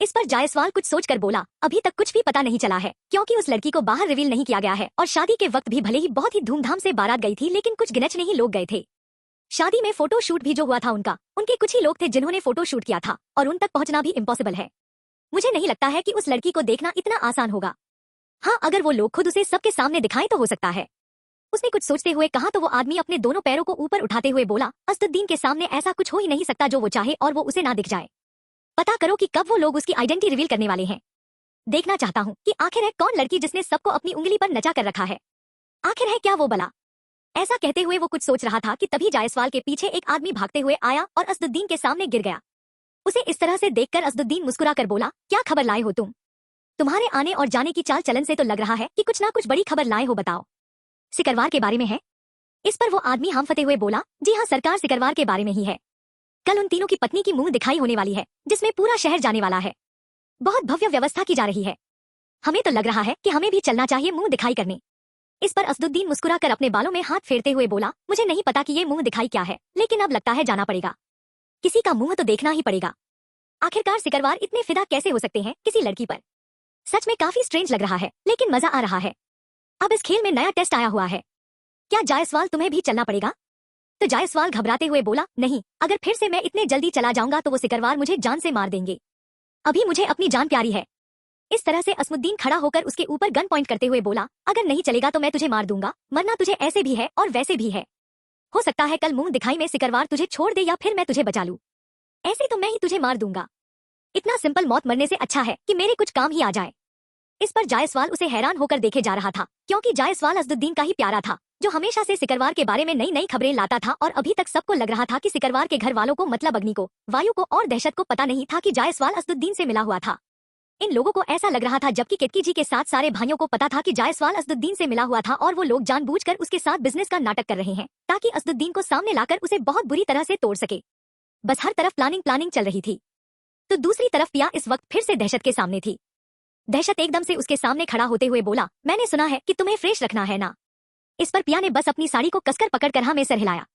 इस पर जायसवाल कुछ सोचकर बोला, अभी तक कुछ भी पता नहीं चला है, क्योंकि उस लड़की को बाहर रिवील नहीं किया गया है और शादी के वक्त भी भले ही बहुत ही धूमधाम से बारात गई थी, लेकिन कुछ गिनचने ही लोग गए थे। शादी में फोटो शूट भी जो हुआ था उनके कुछ ही लोग थे जिन्होंने फोटो शूट किया था, और उन तक पहुंचना भी इम्पॉसिबल है। मुझे नहीं लगता है कि उस लड़की को देखना इतना आसान होगा। हाँ, अगर वो लोग खुद उसे सबके सामने दिखाएं तो हो सकता है। उसने कुछ सोचते हुए कहा तो वो आदमी अपने दोनों पैरों को ऊपर उठाते हुए बोला, असदुद्दीन के सामने ऐसा कुछ हो ही नहीं सकता जो वो चाहे और वो उसे ना दिख जाए। पता करो कि कब वो लोग उसकी आइडेंटिटी रिवील करने वाले हैं। देखना चाहता हूँ कि आखिर है कौन लड़की जिसने सबको अपनी उंगली पर नचा कर रखा है। आखिर है क्या वो बला? ऐसा कहते हुए वो कुछ सोच रहा था कि तभी जायसवाल के पीछे एक आदमी भागते हुए आया और असदुद्दीन के सामने गिर गया। उसे इस तरह से देखकर असदुद्दीन मुस्कुरा कर बोला, क्या खबर लाए हो तुम? तुम्हारे आने और जाने की चाल चलन से तो लग रहा है कि कुछ ना कुछ बड़ी खबर लाए हो, बताओ। सिकरवार के बारे में है? इस पर वो आदमी हांफते हुए बोला, जी हाँ सरकार, सिकरवार के बारे में ही है। कल उन तीनों की पत्नी की मुंह दिखाई होने वाली है, जिसमें पूरा शहर जाने वाला है। बहुत भव्य व्यवस्था की जा रही है। हमें तो लग रहा है कि हमें भी चलना चाहिए मुंह दिखाई करने। इस पर असदुद्दीन मुस्कुराकर अपने बालों में हाथ फेरते हुए बोला, मुझे नहीं पता कि ये मुंह दिखाई क्या है, लेकिन अब लगता है जाना पड़ेगा। किसी का मुंह तो देखना ही पड़ेगा। आखिरकार सिकरवार इतने फिदा कैसे हो सकते हैं किसी लड़की पर? सच में काफी स्ट्रेंज लग रहा है, लेकिन मजा आ रहा है। अब इस खेल में नया टेस्ट आया हुआ है। क्या जायसवाल, तुम्हें भी चलना पड़ेगा? तो जायसवाल घबराते हुए बोला, नहीं, अगर फिर से मैं इतने जल्दी चला जाऊंगा तो वो सिकरवार मुझे जान से मार देंगे। अभी मुझे अपनी जान प्यारी है। इस तरह से असमुद्दीन खड़ा होकर उसके ऊपर गन पॉइंट करते हुए बोला, अगर नहीं चलेगा तो मैं तुझे मार दूंगा, मरना तुझे ऐसे भी है और वैसे भी है। हो सकता है कल मुंह दिखाई में सिकरवार तुझे छोड़ दे या फिर मैं तुझे बचा लूं। ऐसे तो मैं ही तुझे मार दूंगा। इतना सिंपल मौत मरने से अच्छा है कि मेरे कुछ काम ही आ जाए। इस पर जायसवाल उसे हैरान होकर देखे जा रहा था, क्योंकि जायसवाल असदुद्दीन का ही प्यारा था, जो हमेशा से सिकरवार के बारे में नई नई खबरें लाता था, और अभी तक सबको लग रहा था कि सिकरवार के घर वालों को, मतलब अग्नि को, वायु को और दहशत को पता नहीं था कि जायसवाल असदुद्दीन से मिला हुआ था। इन लोगों को ऐसा लग रहा था, जबकि केतकी जी के साथ सारे भाइयों को पता था कि जायसवाल असदुद्दीन से मिला हुआ था, और वो लोग जानबूझकर उसके साथ बिजनेस का नाटक कर रहे हैं ताकि असदुद्दीन को सामने लाकर उसे बहुत बुरी तरह से तोड़ सके। बस हर तरफ प्लानिंग चल रही थी। तो दूसरी तरफ पिया इस वक्त फिर से दहशत के सामने थी। दहशत एकदम से उसके सामने खड़ा होते हुए बोला, मैंने सुना है कि तुम्हें फ्रेश रखना है ना। इस पर पिया ने बस अपनी साड़ी को कसकर पकड़कर हाँ में सर हिलाया।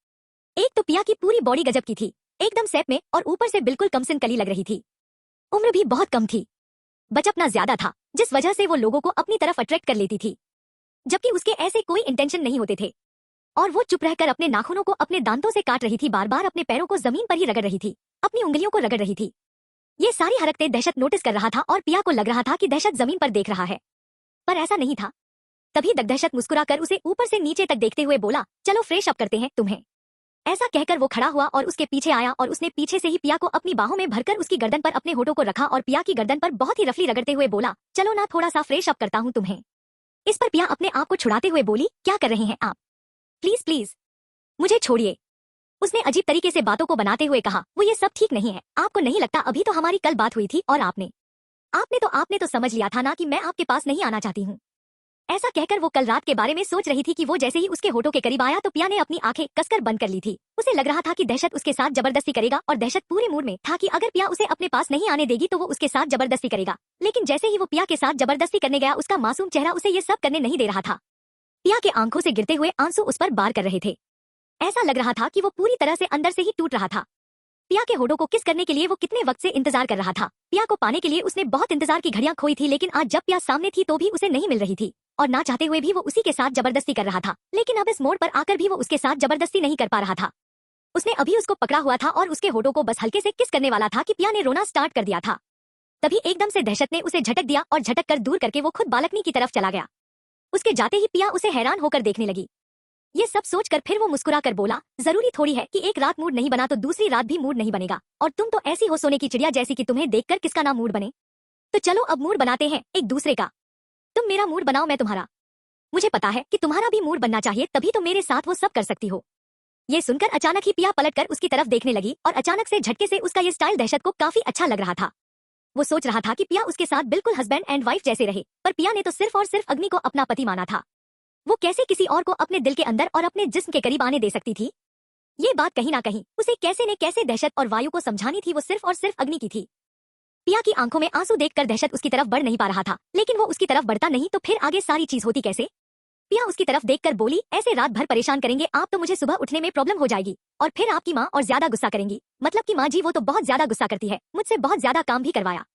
एक तो पिया की पूरी बॉडी गजब की थी, एकदम सेप में, और ऊपर से बिल्कुल कमसिन कली लग रही थी। उम्र भी बहुत कम थी, बचपना ज्यादा था, जिस वजह से वो लोगों को अपनी तरफ अट्रैक्ट कर लेती थी, जबकि उसके ऐसे कोई इंटेंशन नहीं होते थे। और वो चुप रहकर अपने नाखूनों को अपने दांतों से काट रही थी, बार बार अपने पैरों को जमीन पर ही रगड़ रही थी, अपनी उंगलियों को रगड़ रही थी। ये सारी हरकतें दहशत नोटिस कर रहा था, और पिया को लग रहा था कि दहशत जमीन पर देख रहा है, पर ऐसा नहीं था। तभी दहशत मुस्कुराकर उसे ऊपर से नीचे तक देखते हुए बोला, चलो फ्रेश अप करते हैं तुम्हें। ऐसा कहकर वो खड़ा हुआ और उसके पीछे आया और उसने पीछे से ही पिया को अपनी बाहों में भरकर उसकी गर्दन पर अपने होठों को रखा और पिया की गर्दन पर बहुत ही रफली रगड़ते हुए बोला, चलो ना थोड़ा सा फ्रेश अप करता हूँ तुम्हें। इस पर पिया अपने आप को छुड़ाते हुए बोली, क्या कर रहे हैं आप? प्लीज प्लीज मुझे छोड़िए। उसने अजीब तरीके से बातों को बनाते हुए कहा, वो ये सब ठीक नहीं है। आपको नहीं लगता अभी तो हमारी कल बात हुई थी और आपने तो समझ लिया था ना कि मैं आपके पास नहीं आना चाहती हूँ। ऐसा कहकर वो कल रात के बारे में सोच रही थी कि वो जैसे ही उसके होठों के करीब आया तो पिया ने अपनी आंखें कसकर बंद कर ली थी। उसे लग रहा था कि दहशत उसके साथ जबरदस्ती करेगा और दहशत पूरे मूड में था कि अगर पिया उसे अपने पास नहीं आने देगी तो वो उसके साथ जबरदस्ती करेगा। लेकिन जैसे ही वो पिया के साथ जबरदस्ती करने गया उसका मासूम चेहरा उसे ये सब करने नहीं दे रहा था। पिया के आंखों से गिरते हुए आंसू उस पर बार कर रहे थे। ऐसा लग रहा था कि वो पूरी तरह से अंदर से ही टूट रहा था। पिया के होठों को किस करने के लिए वो कितने वक्त से इंतजार कर रहा था। पिया को पाने के लिए उसने बहुत इंतजार की घड़ियां खोई थी, लेकिन आज जब पिया सामने थी तो भी उसे नहीं मिल रही थी और ना चाहते हुए भी वो उसी के साथ जबरदस्ती कर रहा था। लेकिन अब इस मोड़ पर आकर भी वो उसके साथ जबरदस्ती नहीं कर पा रहा था। उसने अभी उसको पकड़ा हुआ था और उसके होठों को बस हल्के से किस करने वाला था कि पिया ने रोना स्टार्ट कर दिया था। तभी एकदम से दहशत ने उसे झटक दिया और झटक कर दूर करके वो खुद बालकनी की तरफ चला गया। उसके जाते ही पिया उसे हैरान होकर देखने लगी। ये सब सोचकर फिर वो मुस्कुरा कर बोला, जरूरी थोड़ी है कि एक रात मूड नहीं बना तो दूसरी रात भी मूड नहीं बनेगा, और तुम तो ऐसी हो सोने की चिड़िया जैसी कि तुम्हें देखकर किसका ना मूड बने। तो चलो अब मूड बनाते हैं एक दूसरे का। तुम मेरा मूड बनाओ, मैं तुम्हारा। मुझे पता है कि तुम्हारा भी मूड बनना चाहिए, तभी तो मेरे साथ वो सब कर सकती हो। ये सुनकर अचानक ही पिया पलटकर उसकी तरफ देखने लगी और अचानक से झटके से उसका ये स्टाइल दहशत को काफी अच्छा लग रहा था। वो सोच रहा था कि पिया उसके साथ बिल्कुल हस्बैंड एंड वाइफ जैसे रहे, पर पिया ने तो सिर्फ और सिर्फ अग्नि को अपना पति माना था। वो कैसे किसी और को अपने दिल के अंदर और अपने जिस्म के करीब आने दे सकती थी? ये बात कहीं ना कहीं उसे कैसे ने कैसे दहशत और वायु को समझानी थी, वो सिर्फ और सिर्फ अग्नि की थी। पिया की आंखों में आंसू देखकर दहशत उसकी तरफ बढ़ नहीं पा रहा था, लेकिन वो उसकी तरफ बढ़ता नहीं तो फिर आगे सारी चीज होती कैसे? पिया उसकी तरफ देखकर बोली, ऐसे रात भर परेशान करेंगे आप तो मुझे सुबह उठने में प्रॉब्लम हो जाएगी, और फिर आपकी माँ और ज्यादा गुस्सा करेंगी। मतलब कि माँ जी वो तो बहुत ज्यादा गुस्सा करती है, मुझसे बहुत ज्यादा काम भी करवाया।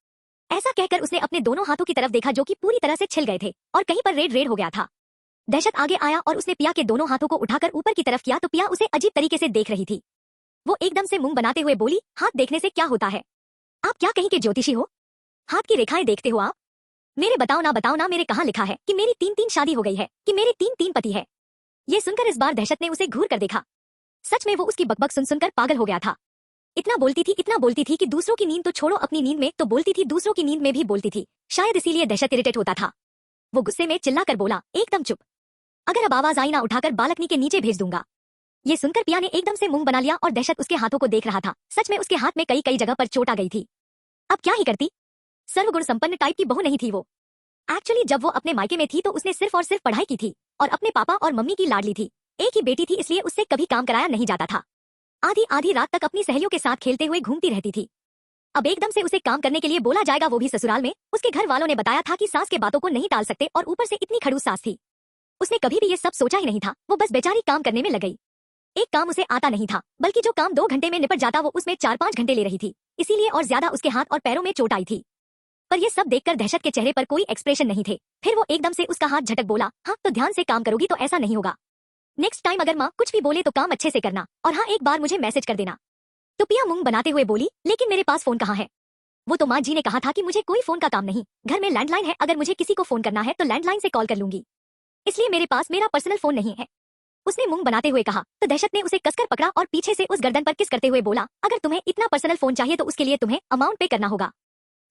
ऐसा कहकर उसने अपने दोनों हाथों की तरफ देखा जो कि पूरी तरह से छिल गए थे और कहीं पर रेड रेड हो गया था। दहशत आगे आया और उसने पिया के दोनों हाथों को उठाकर ऊपर की तरफ किया तो पिया उसे अजीब तरीके से देख रही थी। वो एकदम से मुंह बनाते हुए बोली, हाथ देखने से क्या होता है? आप क्या कहीं के ज्योतिषी हो? हाथ की रेखाएं देखते हो आप? मेरे बताओ ना मेरे कहाँ लिखा है कि मेरी 3-3 शादी हो गई है, कि मेरे 3-3 पति है? ये सुनकर इस बार दहशत ने उसे घूर कर देखा। सच में वो उसकी बकबक सुनकर पागल हो गया था। इतना बोलती थी कि दूसरों की नींद तो छोड़ो, अपनी नींद में तो बोलती थी, दूसरों की नींद में भी बोलती थी। शायद इसीलिए दहशत इरिटेट होता था। वो गुस्से में चिल्लाकर बोला, एकदम चुप, अगर अब आवाज आई ना उठाकर बालकनी के नीचे भेज दूंगा। ये सुनकर पिया ने एकदम से मुंह बना लिया और दहशत उसके हाथों को देख रहा था। सच में उसके हाथ में कई कई जगह पर चोट आ गई थी। अब क्या ही करती, सर्वगुण संपन्न टाइप की बहू नहीं थी वो। एक्चुअली जब वो अपने मायके में थी तो उसने सिर्फ और सिर्फ पढ़ाई की थी और अपने पापा और मम्मी की लाडली थी। एक ही बेटी थी, इसलिए उससे कभी काम कराया नहीं जाता था। आधी आधी रात तक अपनी सहेलियों के साथ खेलते हुए घूमती रहती थी। अब एकदम से उसे काम करने के लिए बोला जाएगा, वो भी ससुराल में। उसके घर वालों ने बताया था कि सास के बातों को नहीं टाल सकते और ऊपर से इतनी खड़ूस सास थी। उसने कभी भी ये सब सोचा ही नहीं था। वो बस बेचारी काम करने में लग गई। एक काम उसे आता नहीं था, बल्कि जो काम 2 घंटे में निपट जाता वो उसमें 4-5 घंटे ले रही थी। इसीलिए और ज्यादा उसके हाथ और पैरों में चोट आई थी। पर ये सब देखकर दहशत के चेहरे पर कोई एक्सप्रेशन नहीं थे। फिर वो एकदम से उसका हाथ झटक बोला, हाँ तो ध्यान से काम करोगी तो ऐसा नहीं होगा। नेक्स्ट टाइम अगर माँ कुछ भी बोले तो काम अच्छे से करना, और हाँ एक बार मुझे मैसेज कर देना। तो पिया मुंह बनाते हुए बोली, लेकिन मेरे पास फोन कहाँ है? वो तो माँ जी ने कहा था कि मुझे कोई फोन का काम नहीं, घर में लैंडलाइन है, अगर मुझे किसी को फोन करना है तो लैंडलाइन से कॉल कर लूंगी, इसलिए मेरे पास मेरा पर्सनल फोन नहीं है। उसने मुंह बनाते हुए कहा तो दहशत ने उसे कसकर पकड़ा और पीछे से उस गर्दन पर किस करते हुए बोला, अगर तुम्हें इतना पर्सनल फोन चाहिए तो उसके लिए तुम्हें अमाउंट पे करना होगा।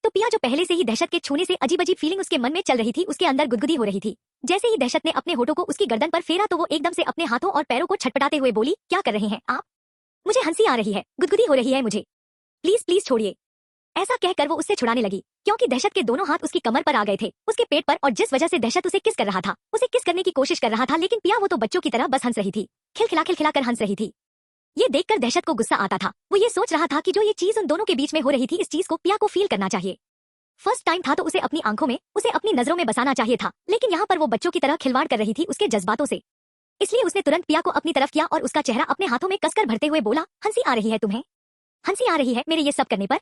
तो पिया जो पहले से ही दहशत के छूने से अजीब अजीब फीलिंग उसके मन में चल रही थी, उसके अंदर गुदगुदी हो रही थी। जैसे ही दहशत ने अपने होठों को उसकी गर्दन पर फेरा तो वो एकदम से अपने हाथों और पैरों को छटपटाते हुए बोली, क्या कर रहे हैं आप? मुझे हंसी आ रही है, गुदगुदी हो रही है मुझे, प्लीज प्लीज छोड़िए। ऐसा कहकर वो उससे छुड़ाने लगी, क्योंकि दहशत के दोनों हाथ उसकी कमर पर आ गए थे, उसके पेट पर, और जिस वजह से दहशत उसे किस कर रहा था, उसे किस करने की कोशिश कर रहा था। लेकिन पिया वो तो बच्चों की तरह बस हंस रही थी, खिलखिला कर हंस रही थी। ये देखकर दहशत को गुस्सा आता था। वो ये सोच रहा था कि जो ये चीज उन दोनों के बीच में हो रही थी, इस चीज को पिया को फील करना चाहिए। फर्स्ट टाइम था तो उसे अपनी आंखों में, उसे अपनी नजरों में बसाना चाहिए था, लेकिन यहाँ पर वो बच्चों की तरह खिलवाड़ कर रही थी उसके जज्बातों से। इसलिए उसने तुरंत पिया को अपनी तरफ किया और उसका चेहरा अपने हाथों में कसकर भरते हुए बोला, हंसी आ रही है तुम्हें? हंसी आ रही है मेरे ये सब करने पर?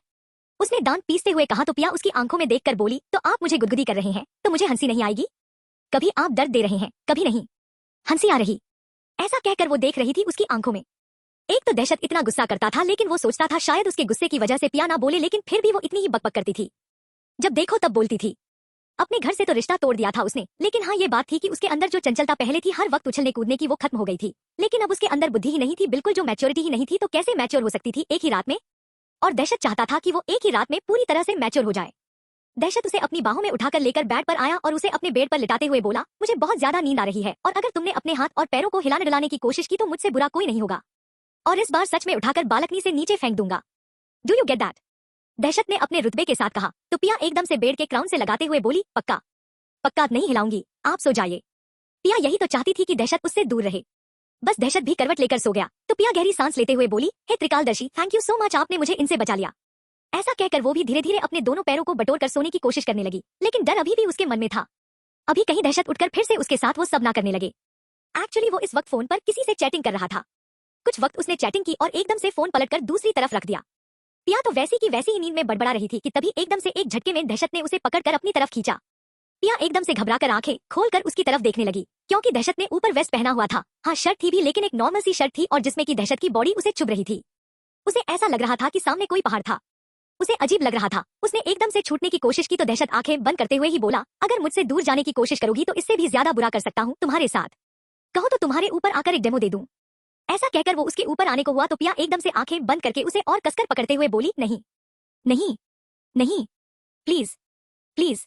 उसने दांत पीसते हुए कहा तो पिया उसकी आंखों में देखकर बोली, तो आप मुझे गुदगुदी कर रहे हैं तो मुझे हंसी नहीं आएगी? कभी आप दर्द दे रहे हैं, कभी नहीं, हंसी आ रही। ऐसा कहकर वो देख रही थी उसकी आंखों में। एक तो दहशत इतना गुस्सा करता था, लेकिन वो सोचता था शायद उसके गुस्से की वजह से पिया ना बोले, लेकिन फिर भी वो इतनी ही बकबक करती थी। जब देखो तब बोलती थी। अपने घर से तो रिश्ता तोड़ दिया था उसने, लेकिन हाँ ये बात थी कि उसके अंदर जो चंचलता पहले थी हर वक्त उछलने कूदने की वो खत्म हो गई थी। लेकिन अब उसके अंदर बुद्धि ही नहीं थी, बिल्कुल जो मैच्योरिटी ही नहीं थी, तो कैसे मैच्योर हो सकती थी एक ही रात में। और दहशत चाहता था कि वो एक ही रात में पूरी तरह से मैच्योर हो जाए। दहशत उसे अपनी बाहों में उठाकर लेकर बेड पर आया और उसे अपने बेड पर लिटाते हुए बोला, मुझे बहुत ज्यादा नींद आ रही है और अगर तुमने अपने हाथ और पैरों को हिलाने डुलाने की कोशिश की तो मुझसे बुरा कोई नहीं होगा और इस बार सच में उठाकर बालकनी से नीचे फेंक दूंगा। Do you get that? दहशत ने अपने रुतबे के साथ कहा तो पिया एकदम से बेड के क्राउन से लगाते हुए बोली, पक्का? पक्का नहीं हिलाऊंगी, आप सो जाइए। पिया यही तो चाहती थी कि दहशत उससे दूर रहे। बस दहशत भी करवट लेकर सो गया तो पिया गहरी सांस लेते हुए बोली, हे त्रिकालदर्शी, थैंक यू सो मच, आपने मुझे इनसे बचा लिया। ऐसा कहकर वो भी धीरे धीरे अपने दोनों पैरों को बटोर कर सोने की कोशिश करने लगी, लेकिन डर अभी भी उसके मन में था। अभी कहीं दहशत उठकर फिर से उसके साथ वो सब ना करने लगे। एक्चुअली वो इस वक्त फोन पर किसी से चैटिंग कर रहा था। कुछ वक्त उसने चैटिंग की और एकदम से फोन पलटकर दूसरी तरफ रख दिया। पिया तो वैसी की वैसी ही नींद में बड़बड़ा रही थी कि तभी एकदम से एक झटके में दहशत ने उसे पकड़कर अपनी तरफ खींचा। पिया एकदम से घबराकर आंखें खोलकर उसकी तरफ देखने लगी, क्योंकि दहशत ने ऊपर वेस्ट पहना हुआ था। हाँ शर्ट थी भी, लेकिन एक नॉर्मल सी शर्ट थी और जिसमें की दहशत की बॉडी उसे चुभ रही थी। उसे ऐसा लग रहा था कि सामने कोई पहाड़ था। उसे अजीब लग रहा था। उसने एकदम से छूटने की कोशिश की तो दहशत आंखें बंद करते हुए ही बोला, अगर मुझसे दूर जाने की कोशिश करोगी तो इससे भी ज्यादा बुरा कर सकता हूँ तुम्हारे साथ। कहो तो तुम्हारे ऊपर आकर एक डेमो दे दूं। ऐसा कहकर वो उसके ऊपर आने को हुआ तो पिया एकदम से आंखें बंद करके उसे और कसकर पकड़ते हुए बोली, नहीं नहीं नहीं, please please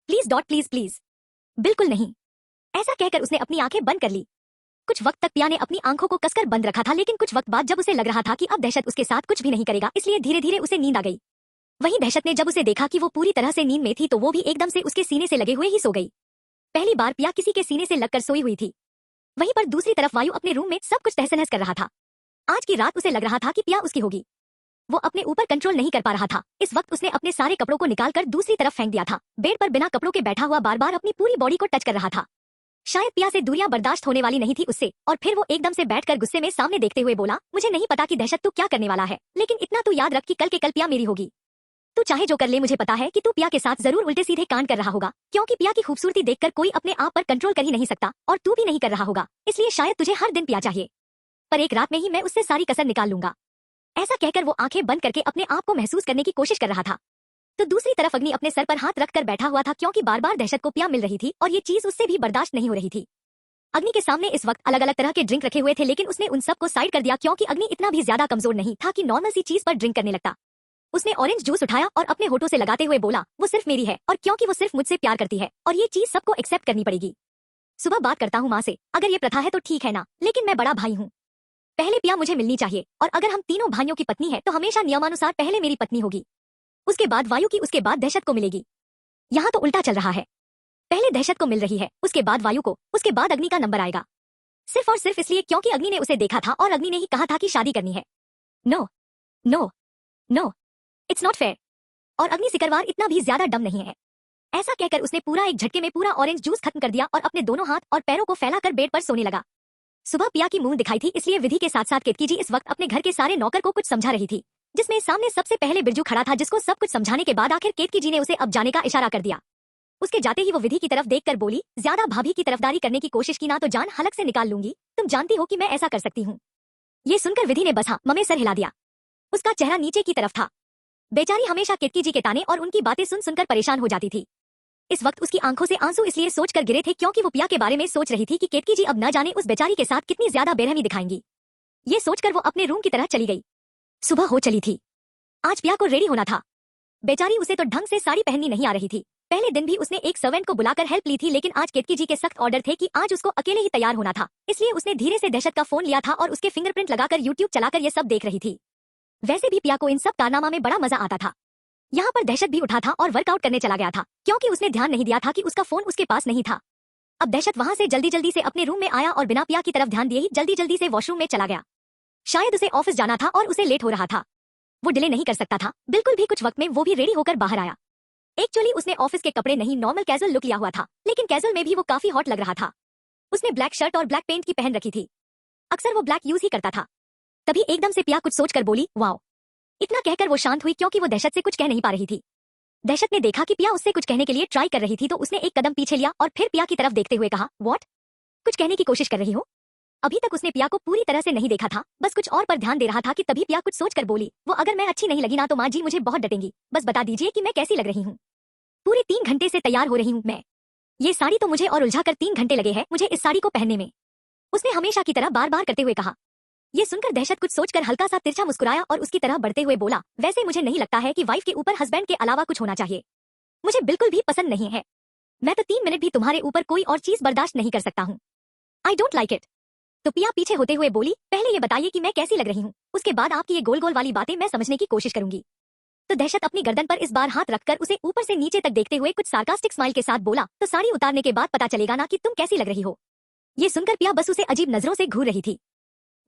please dot please please, बिल्कुल नहीं। ऐसा कहकर उसने अपनी आंखें बंद कर ली। कुछ वक्त तक पिया ने अपनी आंखों को कसकर बंद रखा था, लेकिन कुछ वक्त बाद जब उसे लग रहा था कि अब दहशत उसके साथ कुछ भी नहीं करेगा, इसलिए धीरे धीरे उसे नींद आ गई। वहीं दहशत ने जब उसे देखा कि वो पूरी तरह से नींद में थी तो वो भी एकदम से उसके सीने से लगे हुए ही सो गई। पहली बार पिया किसी के सीने से लगकर सोई हुई थी। वहीं पर दूसरी तरफ वायु अपने रूम में सब कुछ तहस नहस कर रहा था। आज की रात उसे लग रहा था कि पिया उसकी होगी। वो अपने ऊपर कंट्रोल नहीं कर पा रहा था। इस वक्त उसने अपने सारे कपड़ों को निकालकर दूसरी तरफ फेंक दिया था। बेड पर बिना कपड़ों के बैठा हुआ बार बार अपनी पूरी बॉडी को टच कर रहा था। शायद पिया से दूरियां बर्दाश्त होने वाली नहीं थी उससे, और फिर वो एकदम से बैठकर गुस्से में सामने देखते हुए बोला, मुझे नहीं पता कि दहशत तू क्या करने वाला है, लेकिन इतना तू याद रख कि कल के कल पिया मेरी होगी। तू चाहे जो कर ले, मुझे पता है कि तू पिया के साथ जरूर उल्टे सीधे कांड कर रहा होगा, क्योंकि पिया की खूबसूरती देखकर कोई अपने आप पर कंट्रोल कर ही नहीं सकता और तू भी नहीं कर रहा होगा, इसलिए शायद तुझे हर दिन पिया चाहिए, पर एक रात में ही मैं उससे सारी कसर निकाल लूंगा। ऐसा कहकर वो आंखें बंद करके अपने आप को महसूस करने की कोशिश कर रहा था। तो दूसरी तरफ अग्नि अपने सर पर हाथ रखकर बैठा हुआ था, क्योंकि बार बार दहशत को पिया मिल रही थी और ये चीज उससे भी बर्दाश्त नहीं हो रही थी। अग्नि के सामने इस वक्त अलग अलग तरह के ड्रिंक रखे हुए थे, लेकिन उसने उन सबको साइड कर दिया, क्योंकि अग्नि इतना भी ज्यादा कमजोर नहीं था कि नॉर्मल सी चीज पर ड्रिंक करने लगता। उसने ऑरेंज जूस उठाया और अपने होठों से लगाते हुए बोला, वो सिर्फ मेरी है और क्योंकि वो सिर्फ मुझसे प्यार करती है और ये चीज सबको एक्सेप्ट करनी पड़ेगी। सुबह बात करता हूँ माँ से, अगर ये प्रथा है तो ठीक है ना, लेकिन मैं बड़ा भाई हूँ। पहले पिया मुझे मिलनी चाहिए, और अगर हम तीनों भाइयों की पत्नी है तो हमेशा नियमानुसार पहले मेरी पत्नी होगी, उसके बाद वायु की, उसके बाद दहशत को मिलेगी। यहाँ तो उल्टा चल रहा है, पहले दहशत को मिल रही है, उसके बाद वायु को, उसके बाद अग्नि का नंबर आएगा। सिर्फ और सिर्फ इसलिए क्योंकि अग्नि ने उसे देखा था और अग्नि ने ही कहा था कि शादी करनी है। No no no, it's not fair. और अग्नि सिकरवार इतना भी ज्यादा डम नहीं है। ऐसा कहकर उसने पूरा एक झटके में पूरा ऑरेंज जूस खत्म कर दिया और अपने दोनों हाथ और पैरों को फैलाकर बेड पर सोने लगा। सुबह पिया की मुंह दिखाई थी, इसलिए विधि के साथ साथ केतकी जी इस वक्त अपने घर के सारे नौकर को कुछ समझा रही थी, जिसमें सामने सबसे पहले बिरजू खड़ा था, जिसको सब कुछ समझाने के बाद आखिर केतकी जी ने उसे अब जाने का इशारा कर दिया। उसके जाते ही वो विधि की तरफ देखकर बोली, ज्यादा भाभी की तरफदारी करने की कोशिश की ना तो जान हलक से निकाल लूंगी, तुम जानती हो कि मैं ऐसा कर सकती हूँ। ये सुनकर विधि ने बस हाँ ममे सर हिला दिया। उसका चेहरा नीचे की तरफ था। बेचारी हमेशा केतकी जी के ताने और उनकी बातें सुन सुनकर परेशान हो जाती थी। इस वक्त उसकी आंखों से आंसू इसलिए सोचकर गिरे थे क्योंकि वो पिया के बारे में सोच रही थी कि केतकी जी अब न जाने उस बेचारी के साथ कितनी ज्यादा बेरहमी दिखाएंगी। ये सोचकर वो अपने रूम की तरह चली गई। सुबह हो चली थी। आज पिया को रेडी होना था। बेचारी उसे तो ढंग से साड़ी पहननी नहीं आ रही थी। पहले दिन भी उसने एक सर्वेंट को बुलाकर हेल्प ली थी, लेकिन आज केतकी जी के सख्त ऑर्डर थे कि आज उसको अकेले ही तैयार होना था, इसलिए उसने धीरे से दहशत का फोन लिया था और उसके फिंगरप्रिंट लगाकर यूट्यूब चलाकर ये सब देख रही थी। वैसे भी पिया को इन सब कारनामा में बड़ा मजा आता था। यहाँ पर दहशत भी उठा था और वर्कआउट करने चला गया था, क्योंकि उसने ध्यान नहीं दिया था कि उसका फोन उसके पास नहीं था। अब दहशत वहां से जल्दी जल्दी से अपने रूम में आया और बिना पिया की तरफ ध्यान दिए ही जल्दी जल्दी से वॉशरूम में चला गया। शायद उसे ऑफिस जाना था और उसे लेट हो रहा था। वो डिले नहीं कर सकता था बिल्कुल भी। कुछ वक्त में वो भी रेडी होकर बाहर आया। एक्चुअली उसने ऑफिस के कपड़े नहीं, नॉर्मल कैजुअल लुक लिया हुआ था, लेकिन कैजुअल में भी वो काफी हॉट लग रहा था। उसने ब्लैक शर्ट और ब्लैक पेंट की पहन रखी थी। अक्सर वो ब्लैक यूज ही करता था। तभी एकदम से पिया कुछ सोचकर बोली, वाओ। इतना कहकर वो शांत हुई, क्योंकि वो दहशत से कुछ कह नहीं पा रही थी। दहशत ने देखा कि पिया उससे कुछ कहने के लिए ट्राई कर रही थी, तो उसने एक कदम पीछे लिया और फिर पिया की तरफ देखते हुए कहा, व्हाट? कुछ कहने की कोशिश कर रही हो? अभी तक उसने पिया को पूरी तरह से नहीं देखा था, बस कुछ और पर ध्यान दे रहा था कि तभी पिया कुछ सोचकर बोली, वो अगर मैं अच्छी नहीं लगी ना तो माँ जी मुझे बहुत डटेंगी, बस बता दीजिए कि मैं कैसी लग रही हूँ। पूरे 3 घंटे से तैयार हो रही हूँ मैं। ये साड़ी तो मुझे और उलझा कर 3 घंटे लगे हैं मुझे इस साड़ी को पहनने में, उसने हमेशा की तरह बार बार करते हुए कहा। ये सुनकर दहशत कुछ सोचकर हल्का सा तिरछा मुस्कुराया और उसकी तरह बढ़ते हुए बोला, वैसे मुझे नहीं लगता है कि वाइफ के ऊपर हस्बैंड के अलावा कुछ होना चाहिए। मुझे बिल्कुल भी पसंद नहीं है। मैं तो 3 मिनट भी तुम्हारे ऊपर कोई और चीज बर्दाश्त नहीं कर सकता हूँ। I don't like it. तो पिया पीछे होते हुए बोली, पहले ये बताइए कि मैं कैसी लग रही हूँ, उसके बाद आपकी ये गोल गोल वाली बातें मैं समझने की कोशिश करूंगी। तो दहशत अपनी गर्दन पर इस बार हाथ रखकर उसे ऊपर से नीचे तक देखते हुए कुछ सार्कास्टिक स्माइल के साथ बोला, तो साड़ी उतारने के बाद पता चलेगा ना कि तुम कैसी लग रही हो। ये सुनकर पिया बस उसे अजीब नजरों से घूर रही थी।